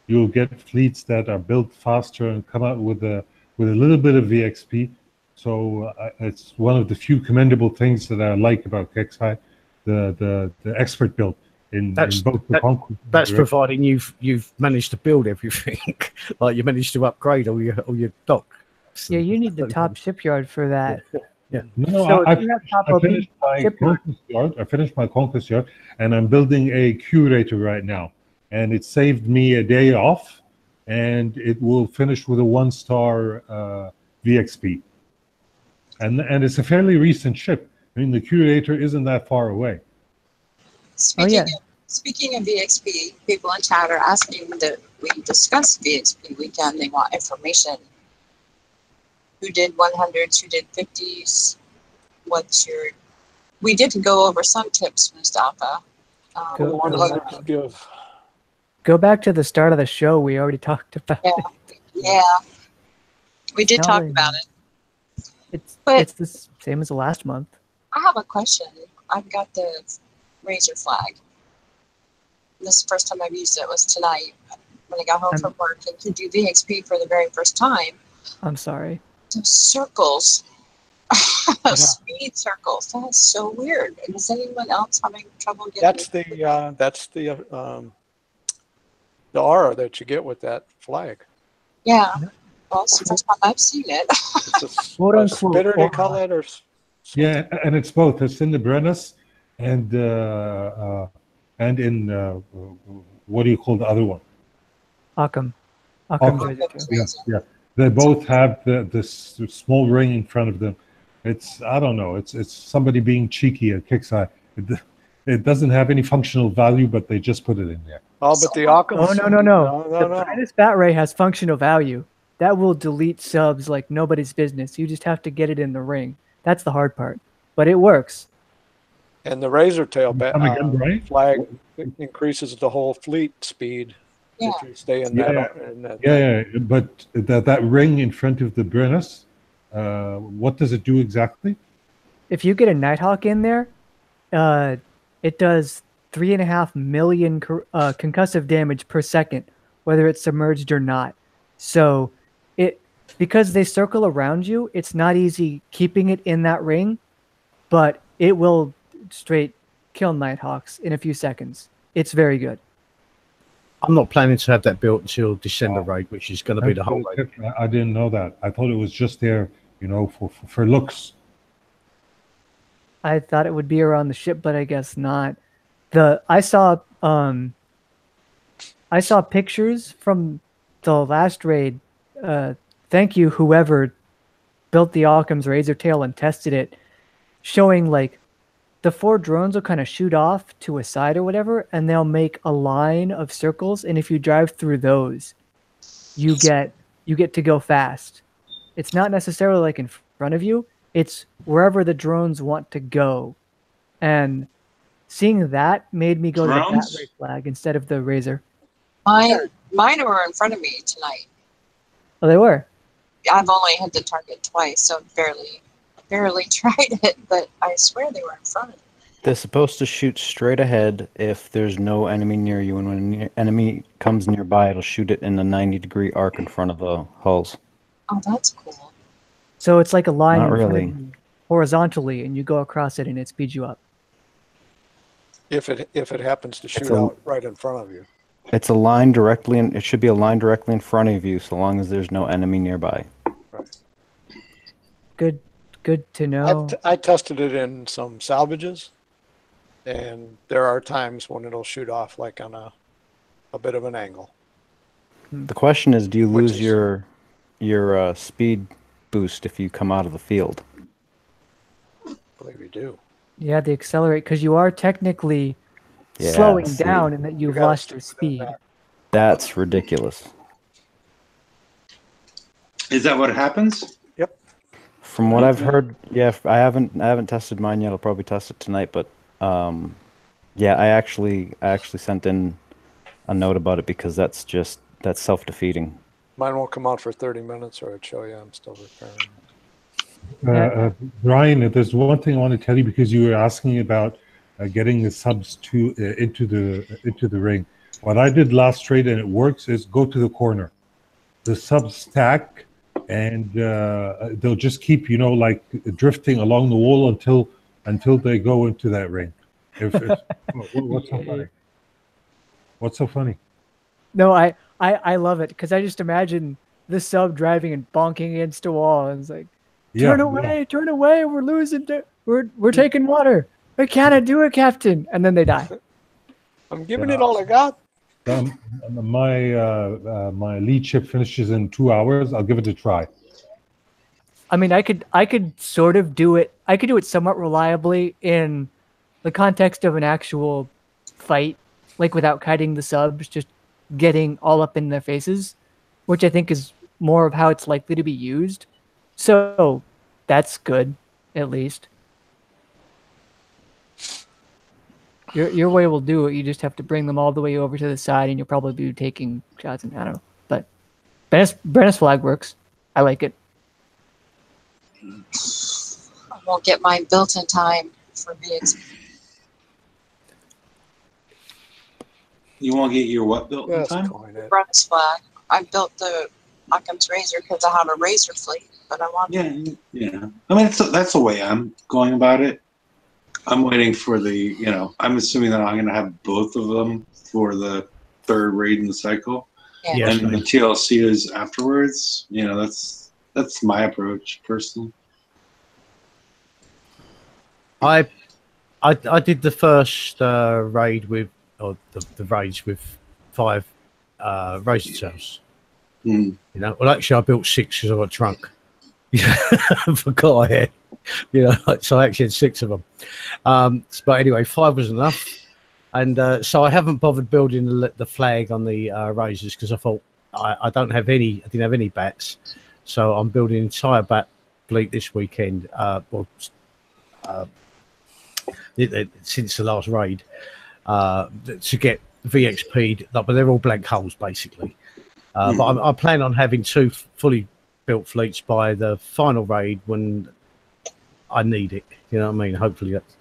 you'll get fleets that are built faster and come out with a little bit of VXP. So it's one of the few commendable things that I like about Kexhigh, the expert build. in That's- both the that- conquest. That's providing you've managed to build everything. Like you managed to upgrade all your dock. Yeah, you need the top shipyard for that. No, So I, if you have top I OP finished my shipyard, conquest yard. I finished my conquest yard, and I'm building a curator right now. And it saved me a day off, and it will finish with a 1-star VXP. And it's a fairly recent ship. I mean, the curator isn't that far away. Speaking of VXP, people in chat are asking that we discuss VXP weekend. They want information. Who did 100s? Who did 50s? We did go over some tips, Mustafa. Go- 100 give. go back to the start of the show. We already talked about Yeah. it. Yeah, we did Not talk really- about it. It's the same as the last month. I have a question. I've got the Razor flag. This is the first time I've used it. Was tonight when I got home from work and could do VXP for the very first time. I'm sorry. Those circles, speed circles. That is so weird. Is anyone else having trouble getting? That's the aura that you get with that flag. Yeah. Well, it's the first time I've seen it. It's Quote, a unquote, spitter, they aura. call it, or Yeah, and it's both. It's in the Brennus and in what do you call the other one? Occam. Occam. Razor too. Yeah. They both have this small ring in front of them. It's, I don't know. It's somebody being cheeky at Kickside. It doesn't have any functional value, but they just put it in there. Oh, but the Occam. Oh, no. The brightest bat ray has functional value. That will delete subs like nobody's business. You just have to get it in the ring. That's the hard part. But it works. And the razor tail Come again, Brian? flag increases the whole fleet speed. Yeah. If you stay in Yeah. that. In that Yeah, but that ring in front of the Brennus, what does it do exactly? If you get a Nighthawk in there, it does 3.5 million concussive damage per second, whether it's submerged or not. So because they circle around you, it's not easy keeping it in that ring, but it will straight kill Nighthawks in a few seconds. It's very good. I'm not planning to have that built until December raid, which is going to be the whole raid. I didn't know that. I thought it was just there, for looks. I thought it would be around the ship, but I guess not. I saw pictures from the last raid. Thank you, whoever built the Occam's Razor Tail and tested it, showing like the 4 drones will kind of shoot off to a side or whatever, and they'll make a line of circles. And if you drive through those, you get to go fast. It's not necessarily like in front of you. It's wherever the drones want to go. And seeing that made me go to the Bat Ray flag instead of the Razor. Mine were in front of me tonight. Oh, they were? I've only had to target twice, so barely tried it, but I swear they were in front of me. They're supposed to shoot straight ahead if there's no enemy near you, and when an enemy comes nearby, it'll shoot it in a 90-degree arc in front of the hulls. Oh, that's cool. So it's like a line Not in front really. of you horizontally, and you go across it, and it speeds you up. if it happens to shoot It's a- out right in front of you. It's a line directly, it should be a line directly in front of you, so long as there's no enemy nearby. Good to know. I tested it in some salvages, and there are times when it'll shoot off like on a bit of an angle. The question is, do you Which lose is- your speed boost if you come out of the field? I believe you do. Yeah, the accelerate, because you are technically Yeah, slowing see. down in that you've gotta lost your stick within speed. that. That's ridiculous. Is that what happens? From what I've heard, yeah, I haven't tested mine yet. I'll probably test it tonight, but yeah, I actually sent in a note about it because that's self-defeating. Mine won't come out for 30 minutes, or I'd show you. I'm still repairing. Brian, there's one thing I want to tell you because you were asking about getting the subs into the ring. What I did last trade and it works is go to the corner. The subs stack and they'll just keep like drifting along the wall until they go into that ring. What's up, buddy? What's so funny? No, I love it because I just imagine the sub driving and bonking against a wall, and it's like, turn away, we're losing, we're taking water. We cannot do it, Captain, and then they die. I'm giving it all I got. My lead ship finishes in 2 hours. I'll give it a try. I mean, I could sort of do it. I could do it somewhat reliably in the context of an actual fight, like without kiting the subs, just getting all up in their faces, which I think is more of how it's likely to be used. So that's good, at least. Your way will do it. You just have to bring them all the way over to the side, and you'll probably be taking shots. And I don't know, but Brennus flag works. I like it. I won't get mine built in time for VXP. You won't get your what built in That's time? Brennus flag. I built the Occam's razor because I have a razor fleet, but I want. Yeah. I mean, that's the way I'm going about it. I'm waiting for I'm assuming that I'm going to have both of them for the third raid in the cycle. Yeah. And the TLC is afterwards. That's my approach personally. I did the first raid with, or the raids with 5 razor cells. Well, actually, I built 6 because I got drunk. I forgot I had, so I actually had 6 of them. But anyway, 5 was enough. And so I haven't bothered building the flag on the razors because I thought I didn't have any bats. So I'm building an entire bat fleet this weekend. Since the last raid, to get VXP'd, but they're all blank holes basically. But I plan on having 2 fully built fleets by the final raid when I need it. You know what I mean? Hopefully that's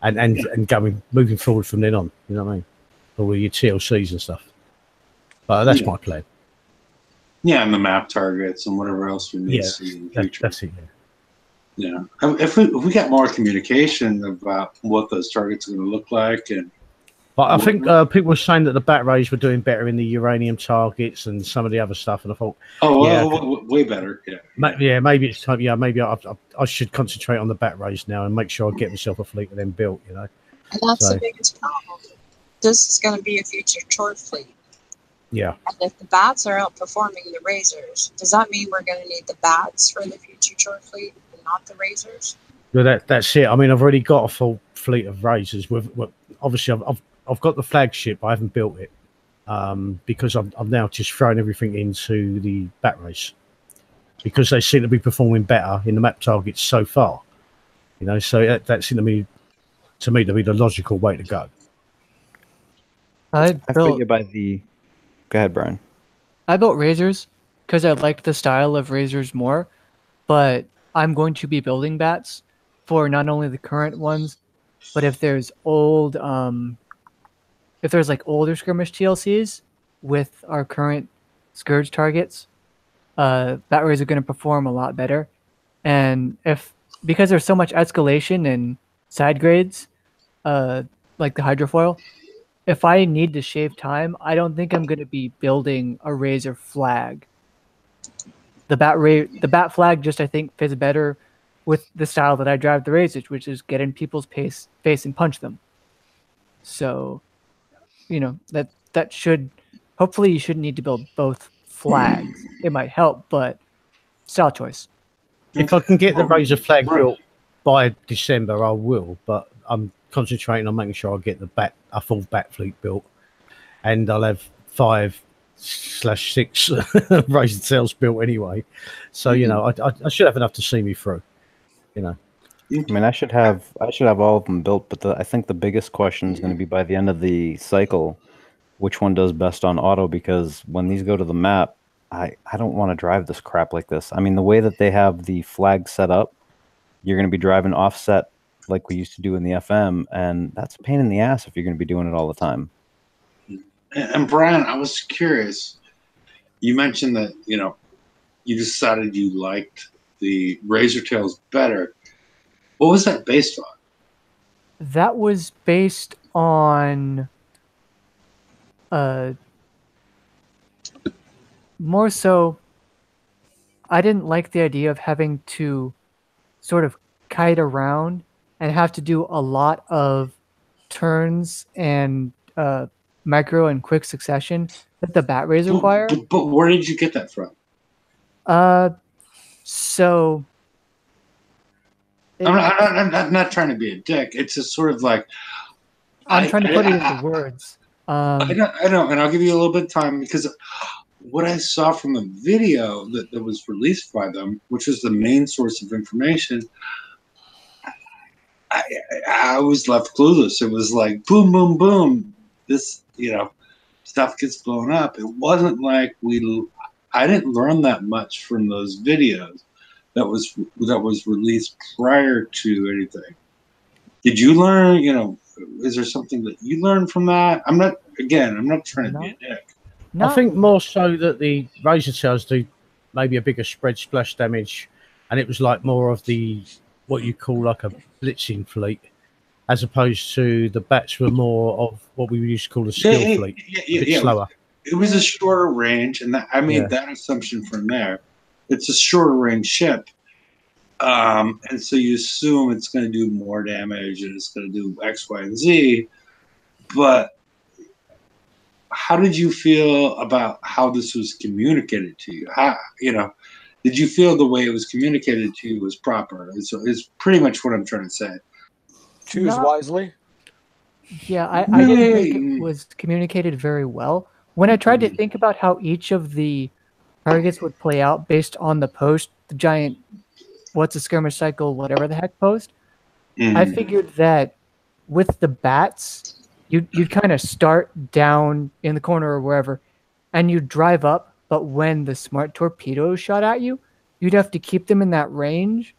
and moving forward from then on. You know what I mean? All your TLCs and stuff. But that's my plan. Yeah, and the map targets and whatever else we need to see in the future. That's it. Yeah. If we get more communication about what those targets are going to look like, and but I think people were saying that the bat rays were doing better in the uranium targets and some of the other stuff, and I thought, way better. Yeah, maybe it's time. Yeah, maybe I should concentrate on the bat rays now and make sure I get myself a fleet of them built. And that's the biggest problem. This is going to be a future chore fleet. Yeah. And if the bats are outperforming the razors, does that mean we're going to need the bats for the future chore fleet and not the razors? Well, that's it. I mean, I've already got a full fleet of razors. Obviously, I've got the flagship. I haven't built it because I'm now just throwing everything into the bat race because they seem to be performing better in the map targets so far. So that seemed to me to be the logical way to go. I built you by the. Go ahead, Brian. I built razors because I liked the style of razors more, but I'm going to be building bats for not only the current ones, but if there's older skirmish TLCs with our current Scourge targets, bat rays are going to perform a lot better. And because there's so much escalation and side grades, like the hydrofoil, if I need to shave time, I don't think I'm going to be building a razor flag. The bat flag just, I think, fits better with the style that I drive the razors, which is get in people's face and punch them. So, that should, hopefully you shouldn't need to build both flags. It might help, but style choice. If I can get the razor flag built by December, I will, but I'm concentrating on making sure I get a full bat fleet built, and I'll have 5/6 razor cells built anyway. So I should have enough to see me through. I mean, I should have all of them built, but I think the biggest question is going to be by the end of the cycle, which one does best on auto? Because when these go to the map, I don't want to drive this crap like this. I mean, the way that they have the flag set up, you're going to be driving offset like we used to do in the FM, and that's a pain in the ass if you're going to be doing it all the time. And Brian, I was curious. You mentioned that you decided you liked the Razor Tails better. What was that based on? That was based on Uh, more so, I didn't like the idea of having to sort of kite around and have to do a lot of turns and micro and quick succession that the bat rays require. But where did you get that from? So I'm not trying to be a dick. It's just sort of like I'm trying to put it into words. I know, and I'll give you a little bit of time because what I saw from the video that was released by them, which was the main source of information, I was left clueless. It was like boom, boom, boom. This, stuff gets blown up. It wasn't like I didn't learn that much from those videos that was released prior to anything. Did you learn? Is there something that you learned from that? I'm not trying to be a dick. I think more so that the razor tails do maybe a bigger spread splash damage, and it was like more of the what you call like a blitzing fleet, as opposed to the bats were more of what we used to call a skill fleet, a bit slower. It was a shorter range, and I made that assumption from there. It's a shorter range ship, and so you assume it's going to do more damage and it's going to do X, Y, and Z, but how did you feel about how this was communicated to you? Did you feel the way it was communicated to you was proper? It's pretty much what I'm trying to say. Choose wisely. Yeah, I didn't think it was communicated very well. When I tried to think about how each of the targets would play out based on the post, the giant, what's a skirmish cycle, whatever the heck post, I figured that with the bats, you'd kind of start down in the corner or wherever, and you'd drive up, but when the smart torpedoes shot at you, you'd have to keep them in that range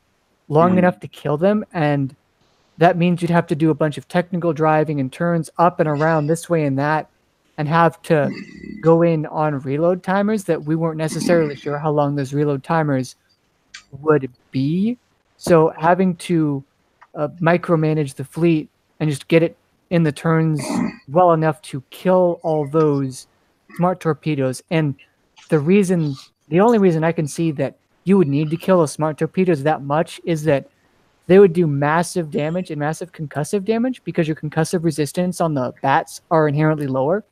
long enough to kill them, and that means you'd have to do a bunch of technical driving and turns up and around this way and that, and have to go in on reload timers that we weren't necessarily sure how long those reload timers would be. So having to micromanage the fleet and just get it in the turns well enough to kill all those smart torpedoes. And the only reason I can see that you would need to kill those smart torpedoes that much is that they would do massive damage and massive concussive damage because your concussive resistance on the bats are inherently lower.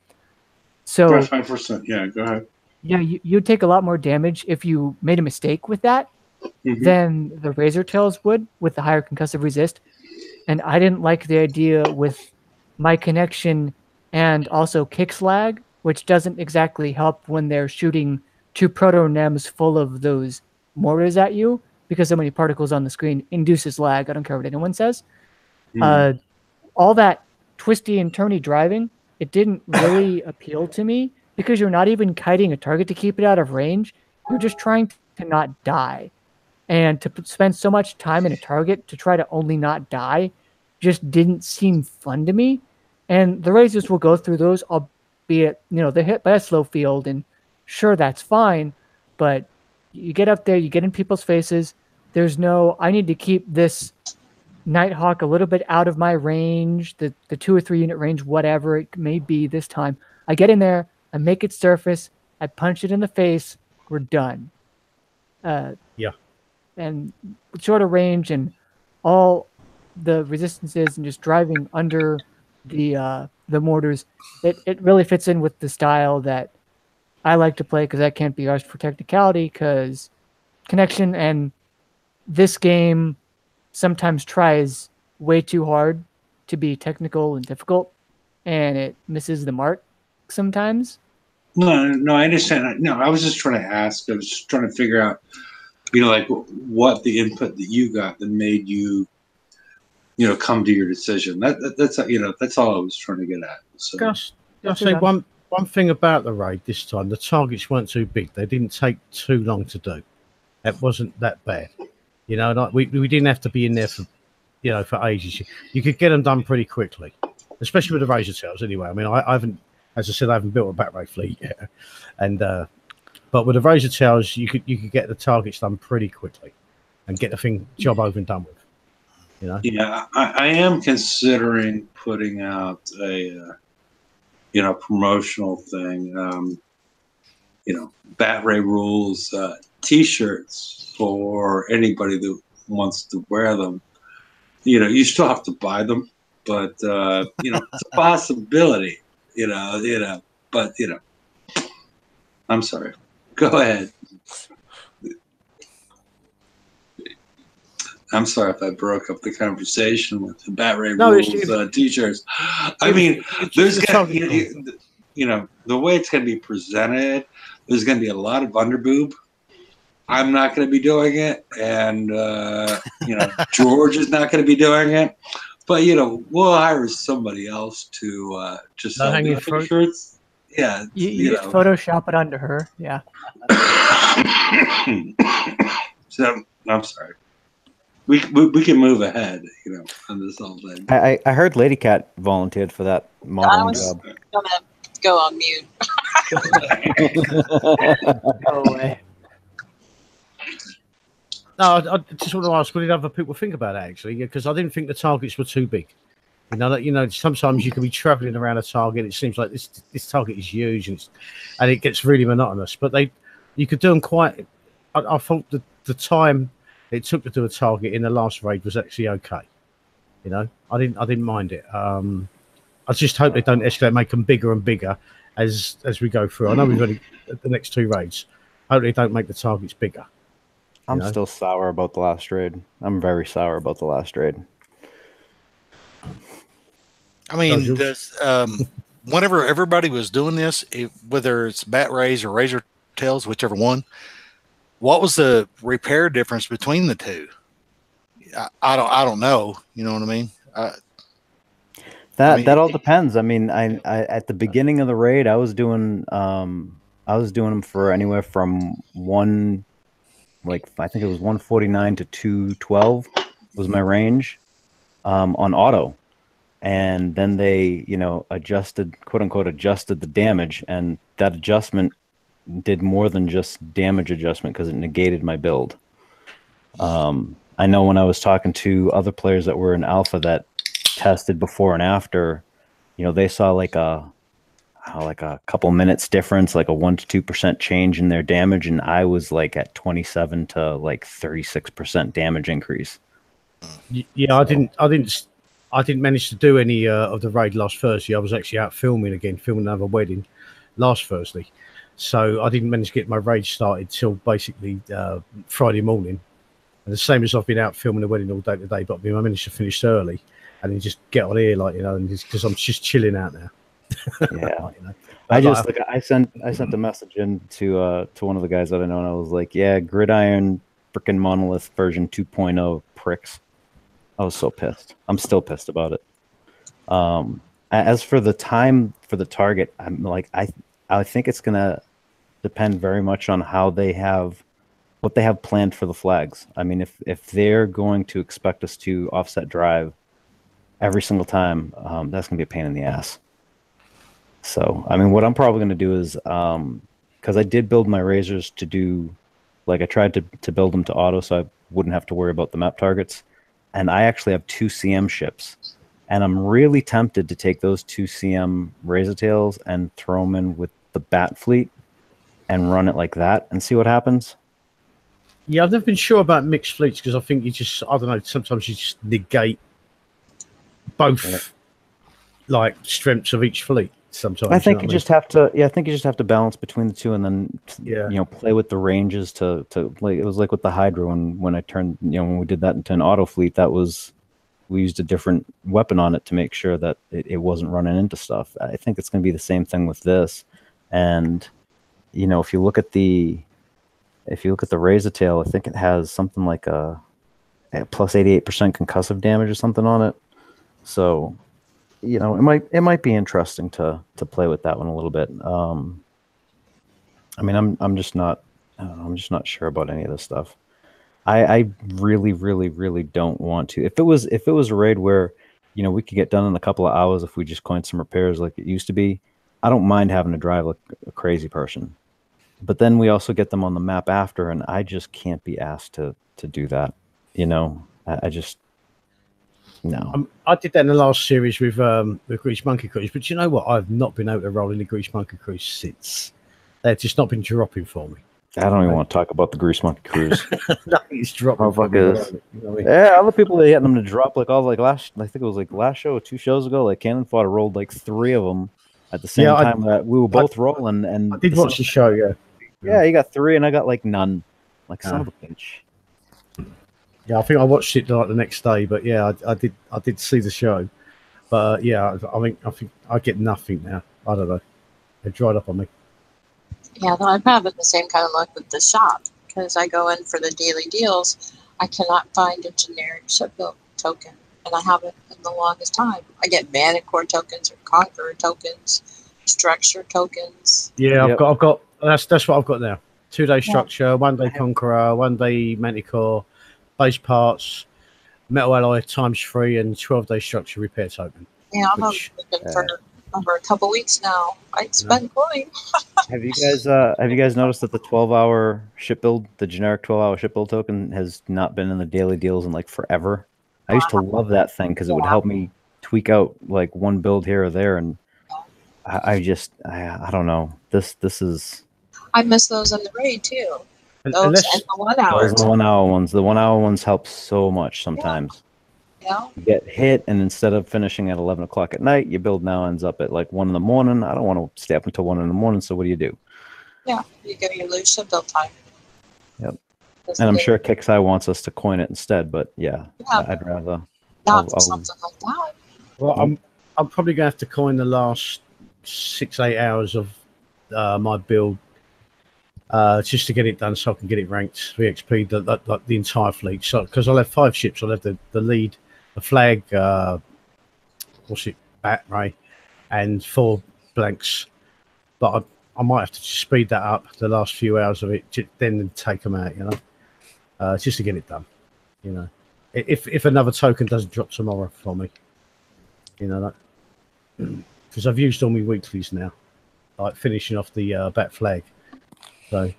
So 5%. Yeah, go ahead. Yeah, you'd take a lot more damage if you made a mistake with that than the razor tails would with the higher concussive resist. And I didn't like the idea with my connection and also kicks lag, which doesn't exactly help when they're shooting two proto-nems full of those mortars at you, because so many particles on the screen induces lag. I don't care what anyone says. All that twisty and turny driving, it didn't really appeal to me because you're not even kiting a target to keep it out of range. You're just trying to not die. And to spend so much time in a target to try to only not die just didn't seem fun to me. And the razors will go through those, albeit, they're hit by a slow field, and sure, that's fine. But you get up there, you get in people's faces. There's no, I need to keep this Nighthawk a little bit out of my range, the 2 or 3 unit range, whatever it may be this time. I get in there, I make it surface, I punch it in the face, we're done. And with shorter range and all the resistances and just driving under the mortars, it really fits in with the style that I like to play, because I can't be arsed for technicality, because connection and this game sometimes tries way too hard to be technical and difficult, and it misses the mark sometimes. No, I understand. No, I was just trying to ask. I was just trying to figure out, like what the input that you got that made you, come to your decision. That's all I was trying to get at. So. Gus, I'll say one thing about the raid this time. The targets weren't too big. They didn't take too long to do. It wasn't that bad. We didn't have to be in there for, for ages. You could get them done pretty quickly, especially with the razor tails. Anyway, I mean, I haven't, as I said, I haven't built a bat ray fleet yet, and but with the razor tails, you could get the targets done pretty quickly, and get the job over and done with. Yeah, I am considering putting out promotional thing. Bat Ray rules, T-shirts for anybody that wants to wear them. You still have to buy them, but it's a possibility. But I'm sorry. Go ahead. I'm sorry if I broke up the conversation with the Bat Ray rules T-shirts. I mean, there's gonna, the way it's going to be presented, there's going to be a lot of underboob. I'm not going to be doing it, and George is not going to be doing it. But we'll hire somebody else to just sell the T-shirts. Yeah, you just Photoshop it under her. Yeah. So I'm sorry. We can move ahead, on this whole thing. I heard Lady Cat volunteered for that modeling job. Gonna go on mute. Go away. No, I just want to ask, what did other people think about that, actually? Because I didn't think the targets were too big. Sometimes you can be traveling around a target. It seems like this target is huge, and it gets really monotonous. But you could do them quite. I thought the time it took to do a target in the last raid was actually okay. I didn't mind it. I just hope they don't escalate, make them bigger and bigger as we go through. I know we've only the next 2 raids. Hope they don't make the targets bigger. I'm still sour about the last raid. I'm very sour about the last raid. I mean, whenever everybody was doing this, whether it's Bat Rays or Razor Tails, whichever one, what was the repair difference between the two? I don't know. You know what I mean? That all depends. I mean, I at the beginning of the raid, I was doing them for anywhere from I think it was 149 to 212 was my range on auto. And then they, adjusted, quote unquote, adjusted the damage. And that adjustment did more than just damage adjustment because it negated my build. I know when I was talking to other players that were in alpha that tested before and after, they saw like a couple minutes difference, like a 1 to 2% change in their damage. And I was like at 27 to 36% damage increase. Yeah, I didn't manage to do any of the raid last Thursday. I was actually out filming another wedding last Thursday. So I didn't manage to get my raid started till basically Friday morning. And the same as I've been out filming the wedding all day today, but I managed to finish early and then just get on here, because I'm just chilling out now. Yeah. I sent a message in to one of the guys that I know, and I was like, yeah, Gridiron freaking Monolith version 2.0 pricks. I was so pissed. I'm still pissed about it. As for the time for the target, I'm like, I think it's gonna depend very much on what they have planned for the flags. I mean, if they're going to expect us to offset drive every single time, that's gonna be a pain in the ass. So, I mean, what I'm probably gonna do is, because I did build my razors to do, I tried to build them to auto so I wouldn't have to worry about the map targets. And I actually have 2 CM ships. And I'm really tempted to take those 2 CM Razor Tails and throw them in with the Bat Fleet and run it like that and see what happens. Yeah, I've never been sure about mixed fleets because I think I don't know, sometimes you just negate both strengths of each fleet. Sometimes I think you just have to balance between the two, and then play with the ranges to it was like with the Hydra when I turned when we did that into an auto fleet, we used a different weapon on it to make sure that it wasn't running into stuff. I think it's going to be the same thing with this, and if you look at the Razor Tail, I think it has something like a plus 88% concussive damage or something on it, so. It might be interesting to play with that one a little bit. I mean, I'm just not sure about any of this stuff. I really, really, really don't want to. If it was a raid where we could get done in a couple of hours if we just coined some repairs like it used to be, I don't mind having to drive like a crazy person. But then we also get them on the map after, and I just can't be asked to do that. No. I did that in the last series with the Grease Monkey Cruise, but you know what? I've not been able to roll in the Grease Monkey Cruise since. They've just not been dropping for me. I don't even want to talk about the Grease Monkey Cruise. Nothing's dropping for me. You know what I mean? Yeah, other people they getting them to drop like all like last. I think it was like last show or 2 shows ago. Like Cannon Fodder rolled like 3 of them at the same time that we were both rolling. And I did watch the show. Yeah. Yeah, you got 3 and I got like none. Like son of a bitch. Yeah, I think I watched it like the next day, but yeah, I did see the show, but yeah, I think I get nothing now. I don't know, they dried up on me. Yeah, I'm having the same kind of luck with the shop because I go in for the daily deals. I cannot find a generic shipbuild token, and I haven't in the longest time. I get Manicore tokens or Conqueror tokens, structure tokens. Yeah, I've got that's what I've got now. 2-day structure, 1-day Conqueror, 1-day Manticore, base parts, metal alloy ×3, and 12-day structure repair token. Yeah, I'm looking for over a couple weeks now. I'd spend coin. Have you guys noticed that the 12-hour ship build, the generic 12-hour ship build token, has not been in the daily deals in like forever? I used to love that thing because it would help me tweak out like one build here or there, and I don't know. This is. I miss those in the raid too. Those Unless, and the 1 hour. Those are the 1 hour ones. The 1 hour ones help so much sometimes. Yeah. You get hit, and instead of finishing at 11 o'clock at night, your build now ends up at like 1 in the morning. I don't want to stay up until 1 in the morning, so what do? Yeah, you lose shipbuild time. Yep. And I'm sure Kixeye wants us to coin it instead, but yeah. I'd rather. Not something like that. Well, I'm probably going to have to coin the last 6-8 hours of my build just to get it done so I can get it ranked VXP, the entire fleet. So, because I'll have 5 ships. I'll have the lead, the flag, Bat Ray, and 4 blanks. But I might have to speed that up, the last few hours of it, then take them out, just to get it done. If another token doesn't drop tomorrow for me, that, because I've used all my weeklies now, like finishing off the Bat Flag. So,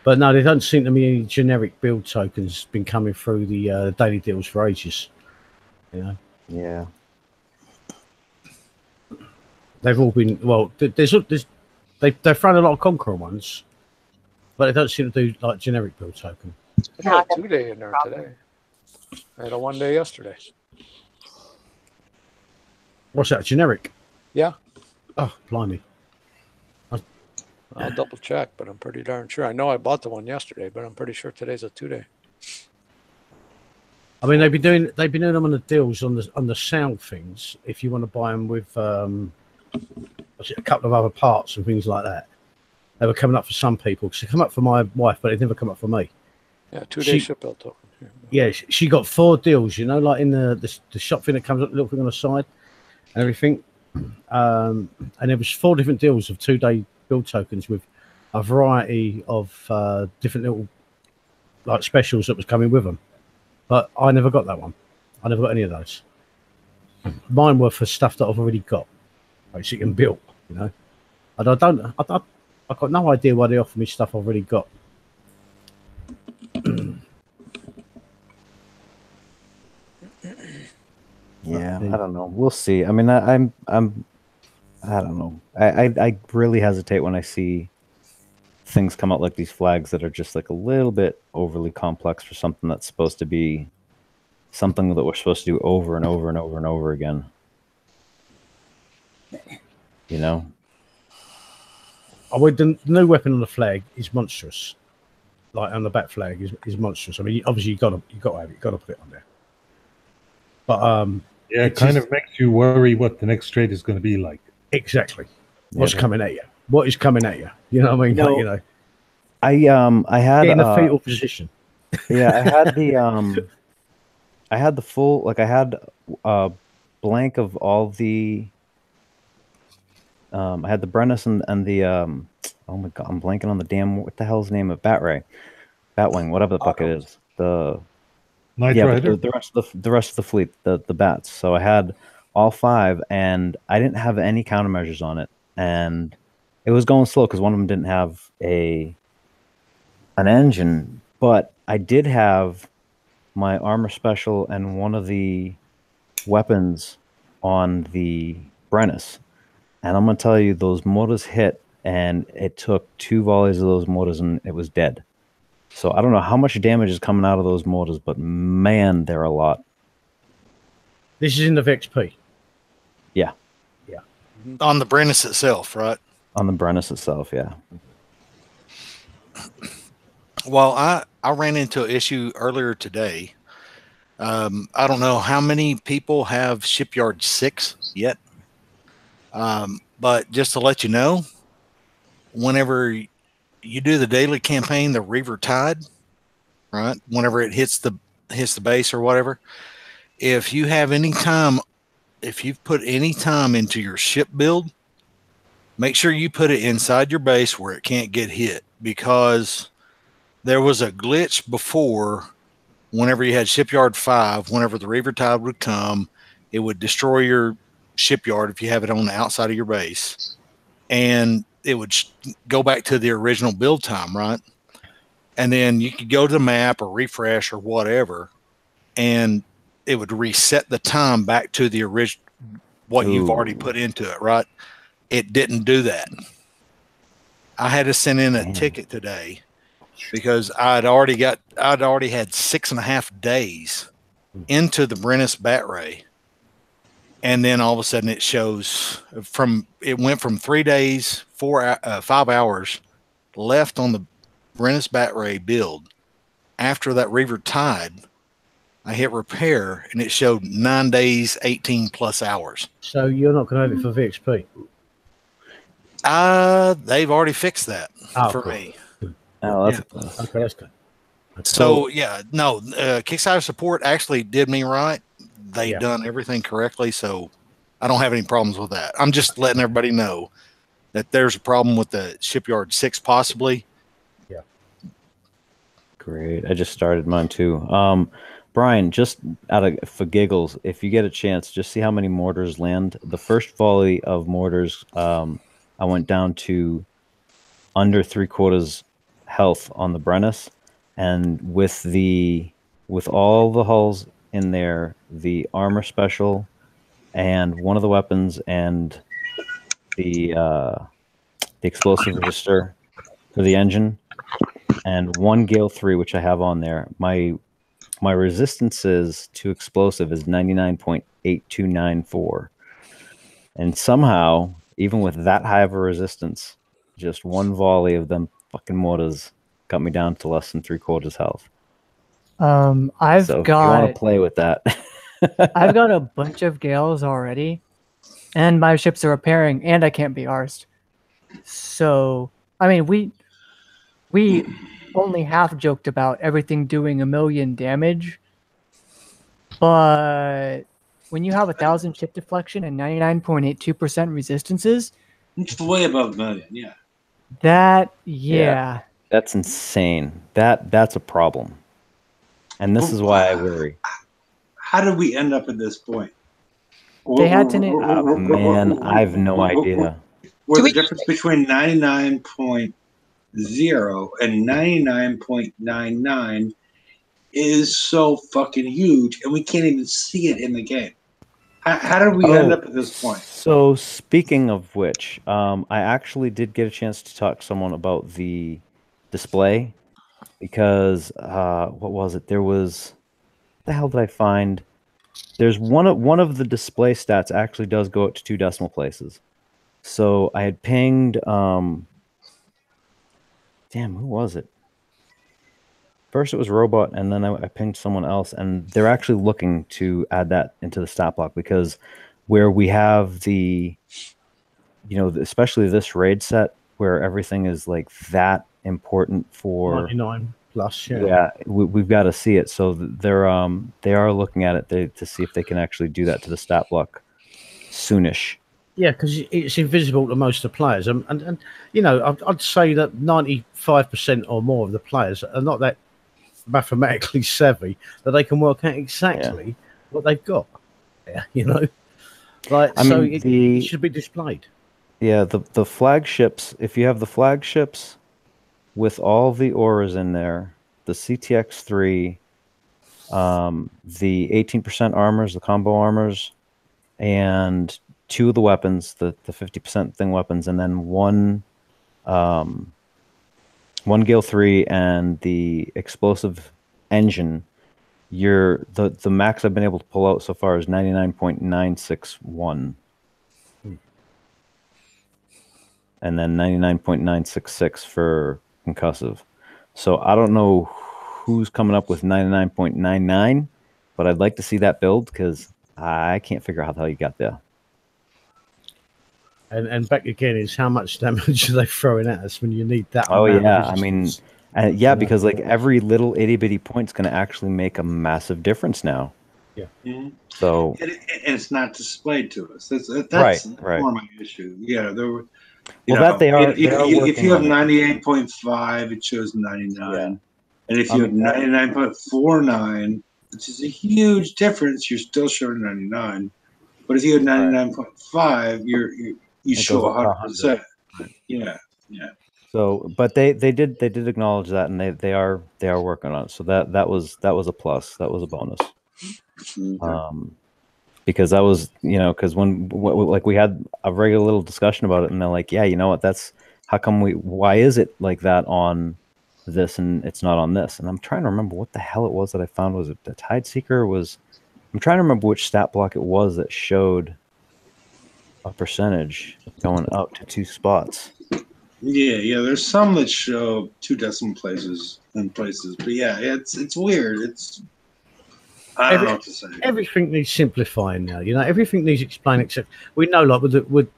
but no, there don't seem to be any generic build tokens been coming through the daily deals for ages. Yeah. They've all been they've thrown a lot of Conqueror ones, but they don't seem to do like generic build token. I had a 2-day in there today. I had a 1-day yesterday. What's that, generic? Yeah. Oh, blimey. I'll double check, but I'm pretty darn sure. I know I bought the one yesterday, but I'm pretty sure today's a 2-day. I mean, they've been doing them on the deals on the sound things. If you want to buy them with a couple of other parts and things like that, they were coming up for some people. Because they come up for my wife, but they never come up for me. Yeah, 2-day shipbuild token. Yeah, she got 4 deals. Like in the shop thing that comes up, little thing on the side, and everything. And there was 4 different deals of 2-day build tokens with a variety of different little like specials that was coming with them. But I never got that one. I never got any of those. Mine were for stuff that I've already got, basically, and built. And I've got no idea why they offer me stuff I've already got. Yeah, I don't know. We'll see. I mean, I don't know. I really hesitate when I see things come out like these flags that are just like a little bit overly complex for something that's supposed to be something that we're supposed to do over and over and over and over again. The new weapon on the flag is monstrous. Like on the Bat Flag is monstrous. I mean, obviously you got to have it. You got to put it on there. But yeah, it kind of makes you worry what the next trade is going to be like. Exactly. What's coming at you? What is coming at you? You know what I mean? I had in a fetal position. Yeah, I had the full, like I had a blank of all the I had the Brennus and the oh my god, I'm blanking on the damn, what the hell's the name of Batwing, whatever the fuck it is. The rest of the fleet, the bats. So I had all 5, and I didn't have any countermeasures on it, and it was going slow because one of them didn't have an engine. But I did have my armor special and one of the weapons on the Brennus. And I'm going to tell you, those mortars hit, and it took 2 volleys of those mortars, and it was dead. So I don't know how much damage is coming out of those mortars, but man, they're a lot. This is in the VXP. Yeah. Yeah. On the Brennus itself, right? On the Brennus itself, yeah. Well, I ran into an issue earlier today. I don't know how many people have Shipyard 6 yet. But just to let you know, whenever you do the daily campaign, the Reaver Tide, right? Whenever it hits the base or whatever, if you have any time, if you've put any time into your ship build, make sure you put it inside your base where it can't get hit, because there was a glitch before. Whenever you had Shipyard 5, whenever the Reaver Tide would come, it would destroy your shipyard if you have it on the outside of your base, and it would go back to the original build time, right? And then you could go to the map or refresh or whatever, and it would reset the time back to the original, what you've already put into it, right? It didn't do that. I had to send in a ticket today because I'd already had 6.5 days into the Brennus Bat Ray. And then all of a sudden it shows it went from 3 days, 5 hours left on the Brennus Bat Ray build. After that Reaver Tide, I hit repair and it showed 9 days, 18 plus hours. So you're not going to have it for VXP? They've already fixed that for me. Oh, that's okay. That's good. So yeah, no, Kickstarter support actually did me right. They've done everything correctly, so I don't have any problems with that. I'm just letting everybody know that there's a problem with the Shipyard 6 possibly. Yeah. Great. I just started mine too. Brian, just for giggles, if you get a chance, just see how many mortars land. The first volley of mortars, I went down to under 3/4 health on the Brennus, and with all the hulls in there, the armor special and one of the weapons and the explosive resistor for the engine and one Gale 3, which I have on there, my resistances to explosive is 99.8294, and somehow, even with that high of a resistance, just one volley of them fucking mortars got me down to less than 3/4 health. If you want to play with that. I've got a bunch of Gales already, and my ships are repairing, and I can't be arsed. So, I mean, we only half joked about everything doing 1 million damage, but when you have 1,000 ship deflection and 99.82% resistances, it's way above 1 million. Yeah. That's insane. That's a problem. And this is why I worry. How did we end up at this point? They had to. Man, I have no idea. Where the difference between 99.0 and 99.99 is so fucking huge, and we can't even see it in the game. How did we end up at this point? So speaking of which, I actually did get a chance to talk to someone about the display, because what was it? There was, what the hell did I find? There's one of the display stats actually does go up to 2 decimal places. So I had pinged damn, who was it? First it was Robot, and then I pinged someone else, and they're actually looking to add that into the stat block, because where we have the, especially this raid set where everything is like that important for 99 plus. We've got to see it. So they are looking at it to see if they can actually do that to the stat block soonish. Yeah, because it's invisible to most of the players, and I'd say that 95% or more of the players are not that mathematically savvy that they can work out exactly what they've got. It should be displayed. Yeah, the flagships. If you have the flagships with all the auras in there, the CTX3, the 18% armors, the combo armors, and 2 of the weapons, the 50% thing weapons, and then one Gale 3 and the explosive engine. The max I've been able to pull out so far is 99.961. And then 99.966 for concussive. So I don't know who's coming up with 99.99, but I'd like to see that build because I can't figure out how the hell you got there. And back again is how much damage are they throwing at us when you need that? Oh amount yeah, of I mean, resistance? because like every little itty bitty point's going to actually make a massive difference now. Yeah. So and it's not displayed to us. That's right. more my issue. Yeah, there were. If you have 98.5, it shows 99, and if you have 99.49, which is a huge difference, you're still showing 99. But if you have 99.5, you show 100%. Yeah. So, but they did acknowledge that, and they are working on it. So that was a plus. That was a bonus. Because that was, because like we had a regular little discussion about it, and they're like, yeah, you know what? Why is it like that on this and it's not on this? And I'm trying to remember what the hell it was that I found. Was it the Tide Seeker? I'm trying to remember which stat block it was that showed a percentage going up to 2 spots. Yeah. There's some that show 2 decimal places, but yeah, it's weird. I don't know what to say. Everything needs simplifying now. Everything needs explaining. Except we know, like with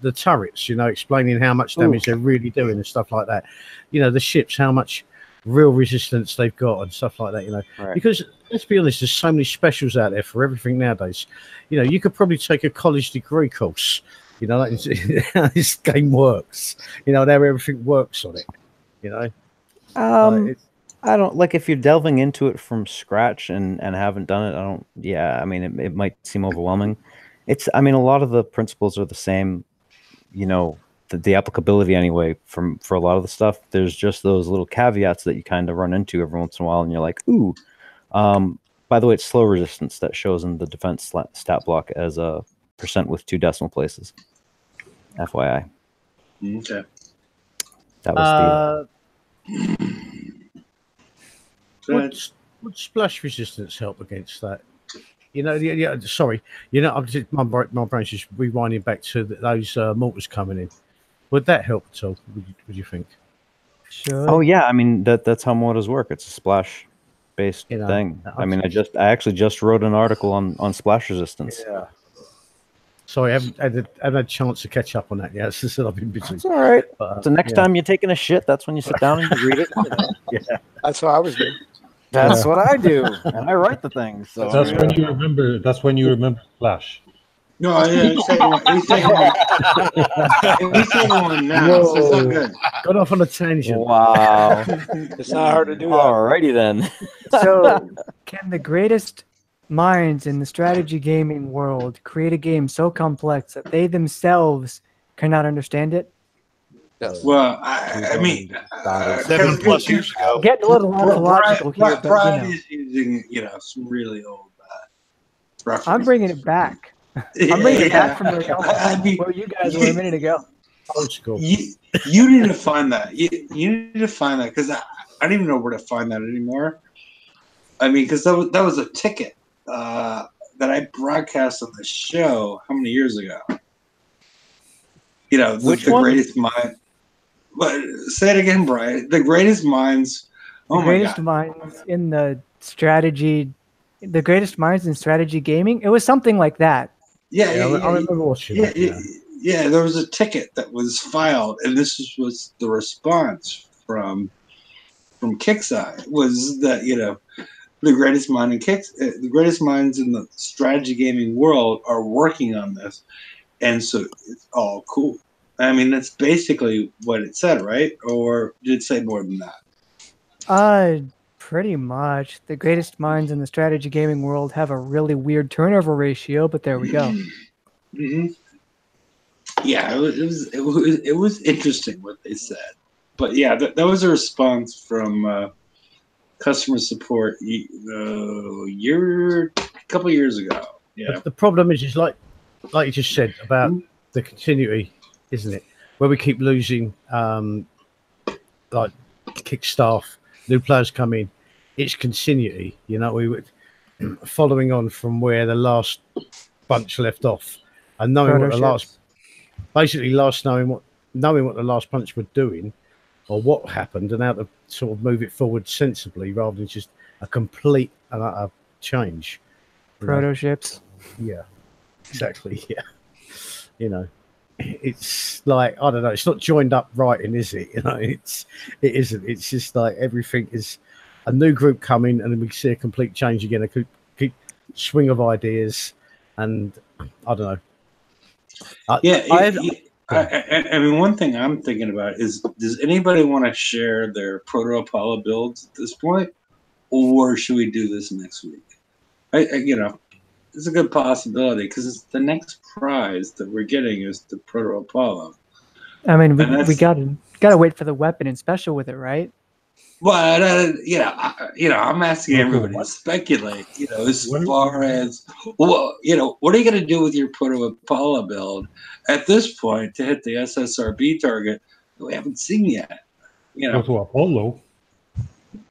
the turrets, explaining how much damage they're really doing and stuff like that. The ships, how much real resistance they've got and stuff like that. Right. Because let's be honest, there's so many specials out there for everything nowadays. You could probably take a college degree course. How this game works. How everything works on it. I don't like if you're delving into it from scratch and haven't done it. I mean, it might seem overwhelming. A lot of the principles are the same, the applicability anyway for a lot of the stuff. There's just those little caveats that you kind of run into every once in a while, and you're like, ooh. By the way, it's slow resistance that shows in the defense stat block as a % with 2 decimal places. FYI. Okay. That was Would splash resistance help against that? Sorry. My brain's just rewinding back to those mortars coming in. Would that help at all? Would you think? Sure. Oh yeah, that's how mortars work. It's a splash-based thing. I actually just wrote an article on splash resistance. Yeah. Sorry, I haven't had a chance to catch up on that yet. It's just that I've been busy. It's all right. So next time you're taking a shit, that's when you sit down and you read it. Yeah, That's what I was doing. That's what I do, and I write the things. So that's when you remember. That's when you remember Flash. No, he's taking one now. So it's not good. Got off on a tangent. Wow. It's not hard to do that. Alrighty then. So, can the greatest minds in the strategy gaming world create a game so complex that they themselves cannot understand it? Yes. Well, I mean, 7+ years ago. Getting a little ontological here, Brian but is using, some really old references. I'm bringing it back. I'm bringing it back from where you guys were a minute ago. Old school. You need to find that. You need to find that because I don't even know where to find that anymore. Because that was a ticket that I broadcast on the show how many years ago? Which the one? greatest mind. But say it again, Brian. The greatest minds. The greatest minds in the strategy. The greatest minds in strategy gaming. It was something like that. Yeah, I remember watching that. Yeah, there was a ticket that was filed, and this was the response from Kickside was that the greatest the greatest minds in the strategy gaming world are working on this, and so it's all cool. That's basically what it said, right? Or did it say more than that? Pretty much. The greatest minds in the strategy gaming world have a really weird turnover ratio, but there we go. Mm-hmm. Yeah, it was interesting what they said, but yeah, that was a response from customer support a couple years ago. Yeah. The problem is like you just said about the continuity, isn't it? Where we keep losing, like kick staff, new players come in. It's continuity, you know. We were following on from where the last bunch left off, and knowing what the last, basically, knowing what the last bunch were doing, or what happened, and how to sort of move it forward sensibly rather than just a complete and utter change. Proto ships. Yeah, exactly. Yeah, you know, it's like, I don't know. It's not joined up writing, is it? You know, it isn't. It's just like everything is a new group coming, and then we see a complete change again. A complete swing of ideas, and I don't know. I mean, one thing I'm thinking about is, does anybody want to share their Proto Apollo builds at this point, or should we do this next week? You know, it's a good possibility because it's the next prize that we're getting is the Proto Apollo. I mean, we gotta wait for the weapon and special with it, right? But I'm asking everybody to speculate. You know, as far as, well, you know, what are you going to do with your Proto Apollo build at this point to hit the SSRB target that we haven't seen yet? You know, Proto Apollo.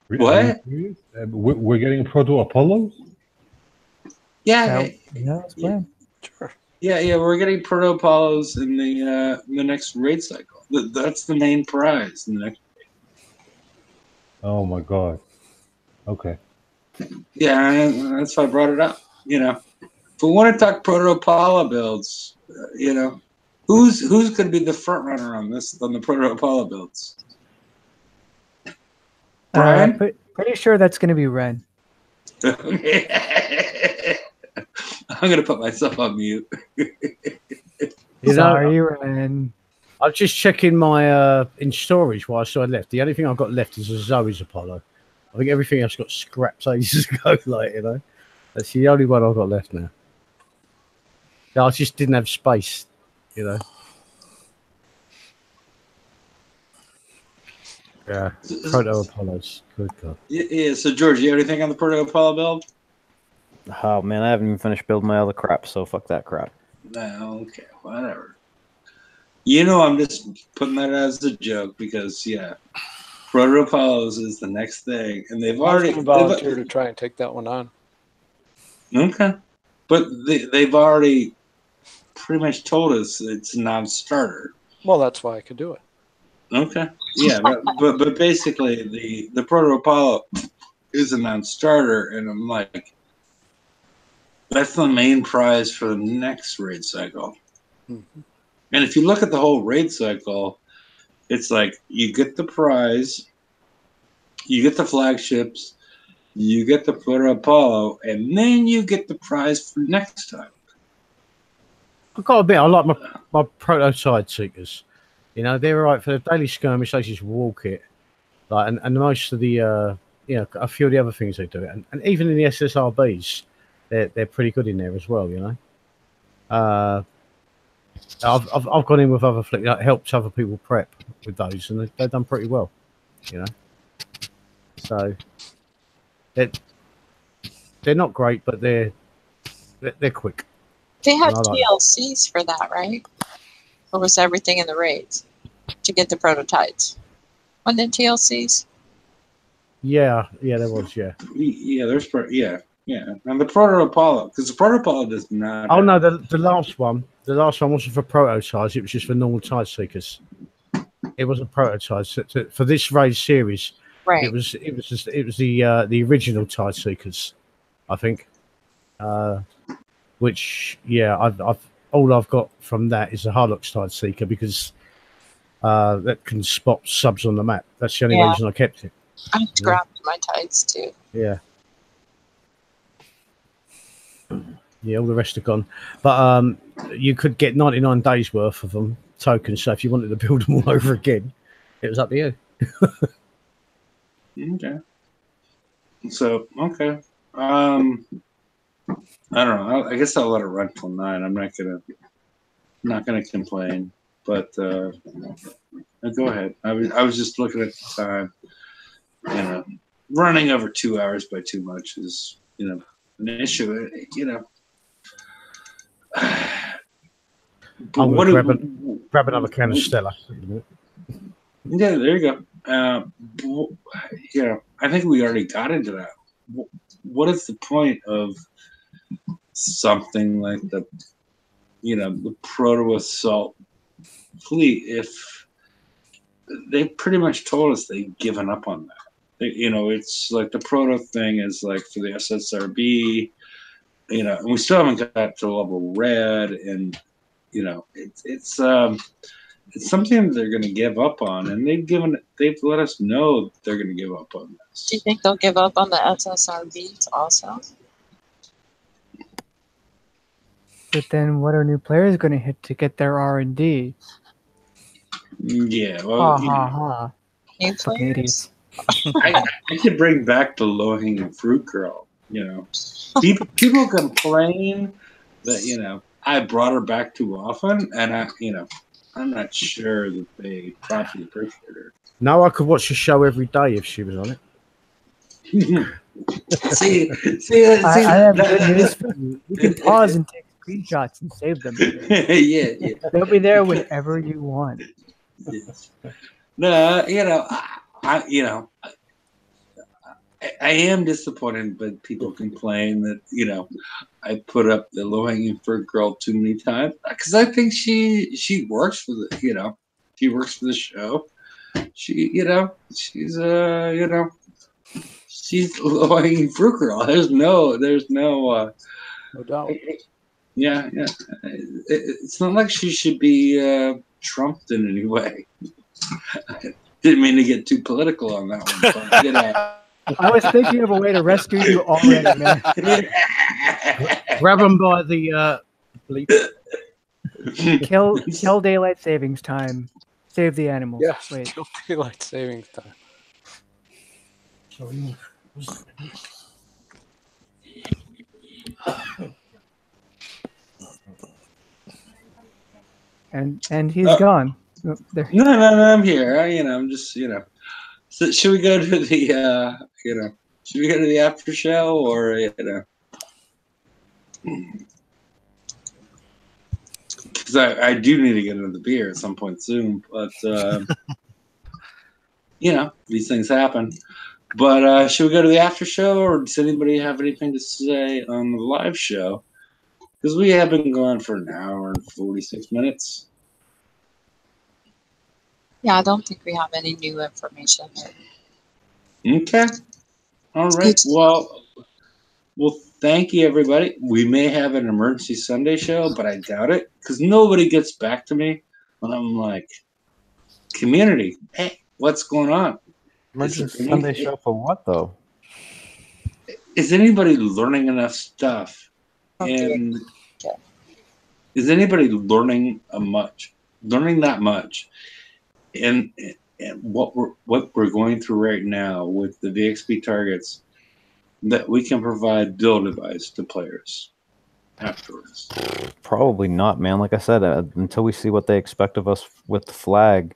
What? We're getting Proto Apollo. Yeah, sure. Yeah, we're getting Proto Apollos in the next raid cycle. That's the main prize in the next. Oh my God. Okay. Yeah, that's why I brought it up. You know, if we want to talk Proto Apollo builds, you know, who's going to be the front runner on the Proto Apollo builds? Brian? Pretty sure that's going to be Ren. I'm going to put myself on mute. Sorry, Ren. I'm just checking my in storage while I saw it left. The only thing I've got left is a Zoe's Apollo. I think everything else got scrapped ages ago. Like, you know, that's the only one I've got left now. Yeah, I just didn't have space, you know. Yeah, Proto Apollos. Good God. Yeah. So George, you have anything on the Proto Apollo build? Oh man, I haven't even finished building my other crap, so fuck that crap. No, okay, whatever. You know, I'm just putting that as a joke because, yeah, Proto Apollos is the next thing, and they've already volunteered to try and take that one on. Okay, but they've already pretty much told us it's a non-starter. Well, that's why I could do it. Okay, yeah, but basically the Proto Apollo is a non-starter, and I'm like, that's the main prize for the next raid cycle. Mm-hmm. And if you look at the whole raid cycle, it's like you get the prize, you get the flagships, you get the Proto Apollo, and then you get the prize for next time. I've got to admit, I like my Proto Side Seekers. You know, they're right for the daily skirmish. They just walk it, like, and most of the you know, a few of the other things they do, and even in the SSRBs, they're pretty good in there as well. You know. I've gone in with other fleet that helps other people prep with those, and they've done pretty well, you know. So they're not great, but they're quick. They have TLCs for that, right? Or was everything in the raids to get the prototypes? Wasn't it TLCs? Yeah, there was, yeah. Yeah. And the Proto Apollo, because the Proto Apollo does not. Oh no, the last one wasn't for prototypes. It was just for normal tide seekers. It wasn't prototypes for this raid series. Right. It was the original tide seekers, I think. Which I've all I've got from that is a Harlock's tide seeker because that can spot subs on the map. That's the only reason I kept it. I grabbed my tides too. Yeah. Yeah, all the rest are gone. But you could get 99 days worth of them tokens. So if you wanted to build them all over again, it was up to you. Okay. So okay. I don't know. I guess I'll let it run till 9. I'm not gonna complain. But go ahead. I was just looking at the time. You know, running over 2 hours by too much is, an issue. But I'm what going to do, grab another can of Stella. yeah, there you go. I think we already got into that. What is the point of something like the proto-assault fleet if they pretty much told us they've given up on that? It's like the proto thing is like for the SSRB, and we still haven't got to level red, and it's something they're going to give up on, and they've let us know they're going to give up on this. Do you think they'll give up on the SSRBs also? But then, what are new players going to hit to get their R&D? Yeah, well, New fucking idiots. I could bring back the low-hanging fruit girl. People complain that I brought her back too often, and I'm not sure that they properly appreciate her. Now I could watch the show every day if she was on it. see, I have good news for you. You can pause and take screenshots and save them. yeah. They'll be there whenever you want. Yes. No, I am disappointed, but people complain that I put up the low-hanging fruit girl too many times because I think she works for the she works for the show. She's she's low-hanging fruit girl. There's no No doubt. yeah. It's not like she should be trumped in any way. Didn't mean to get too political on that one, but I was thinking of a way to rescue you already, man. Grab them by the bleep. Kill daylight savings time. Save the animals. Yes, Wait. kill daylight savings time. And he's gone. Oh, there. No, I'm here. I'm just So should we go to the should we go to the after show or because I do need to get into the beer at some point soon, but these things happen. But should we go to the after show, or does anybody have anything to say on the live show? Because we have been going for an hour and 46 minutes. Yeah, I don't think we have any new information. Okay. All right. Well, thank you, everybody. We may have an emergency Sunday show, but I doubt it because nobody gets back to me when I'm like, community, hey, what's going on? Emergency Sunday show for what, though? Is anybody learning enough stuff? And is anybody learning that much? And what we're going through right now with the VXP targets that we can provide build advice to players afterwards? Probably not, man. Like I said, until we see what they expect of us with the flag,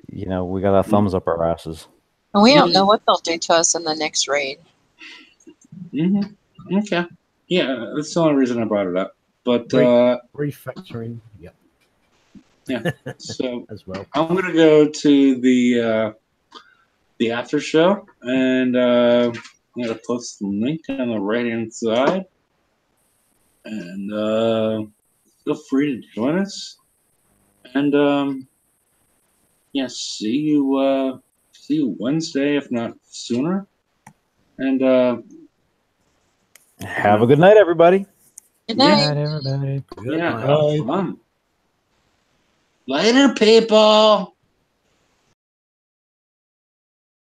we got our thumbs up our asses. And we don't know what they'll do to us in the next raid. Mm-hmm. Okay. Yeah, that's the only reason I brought it up. But refactoring, yeah. Yeah. So as well. I'm gonna go to the after show, and I'm gonna post the link on the right hand side, and feel free to join us. And see you Wednesday, if not sooner. And have a good night, everybody. Good night, everybody. Yeah, have fun. Later, people.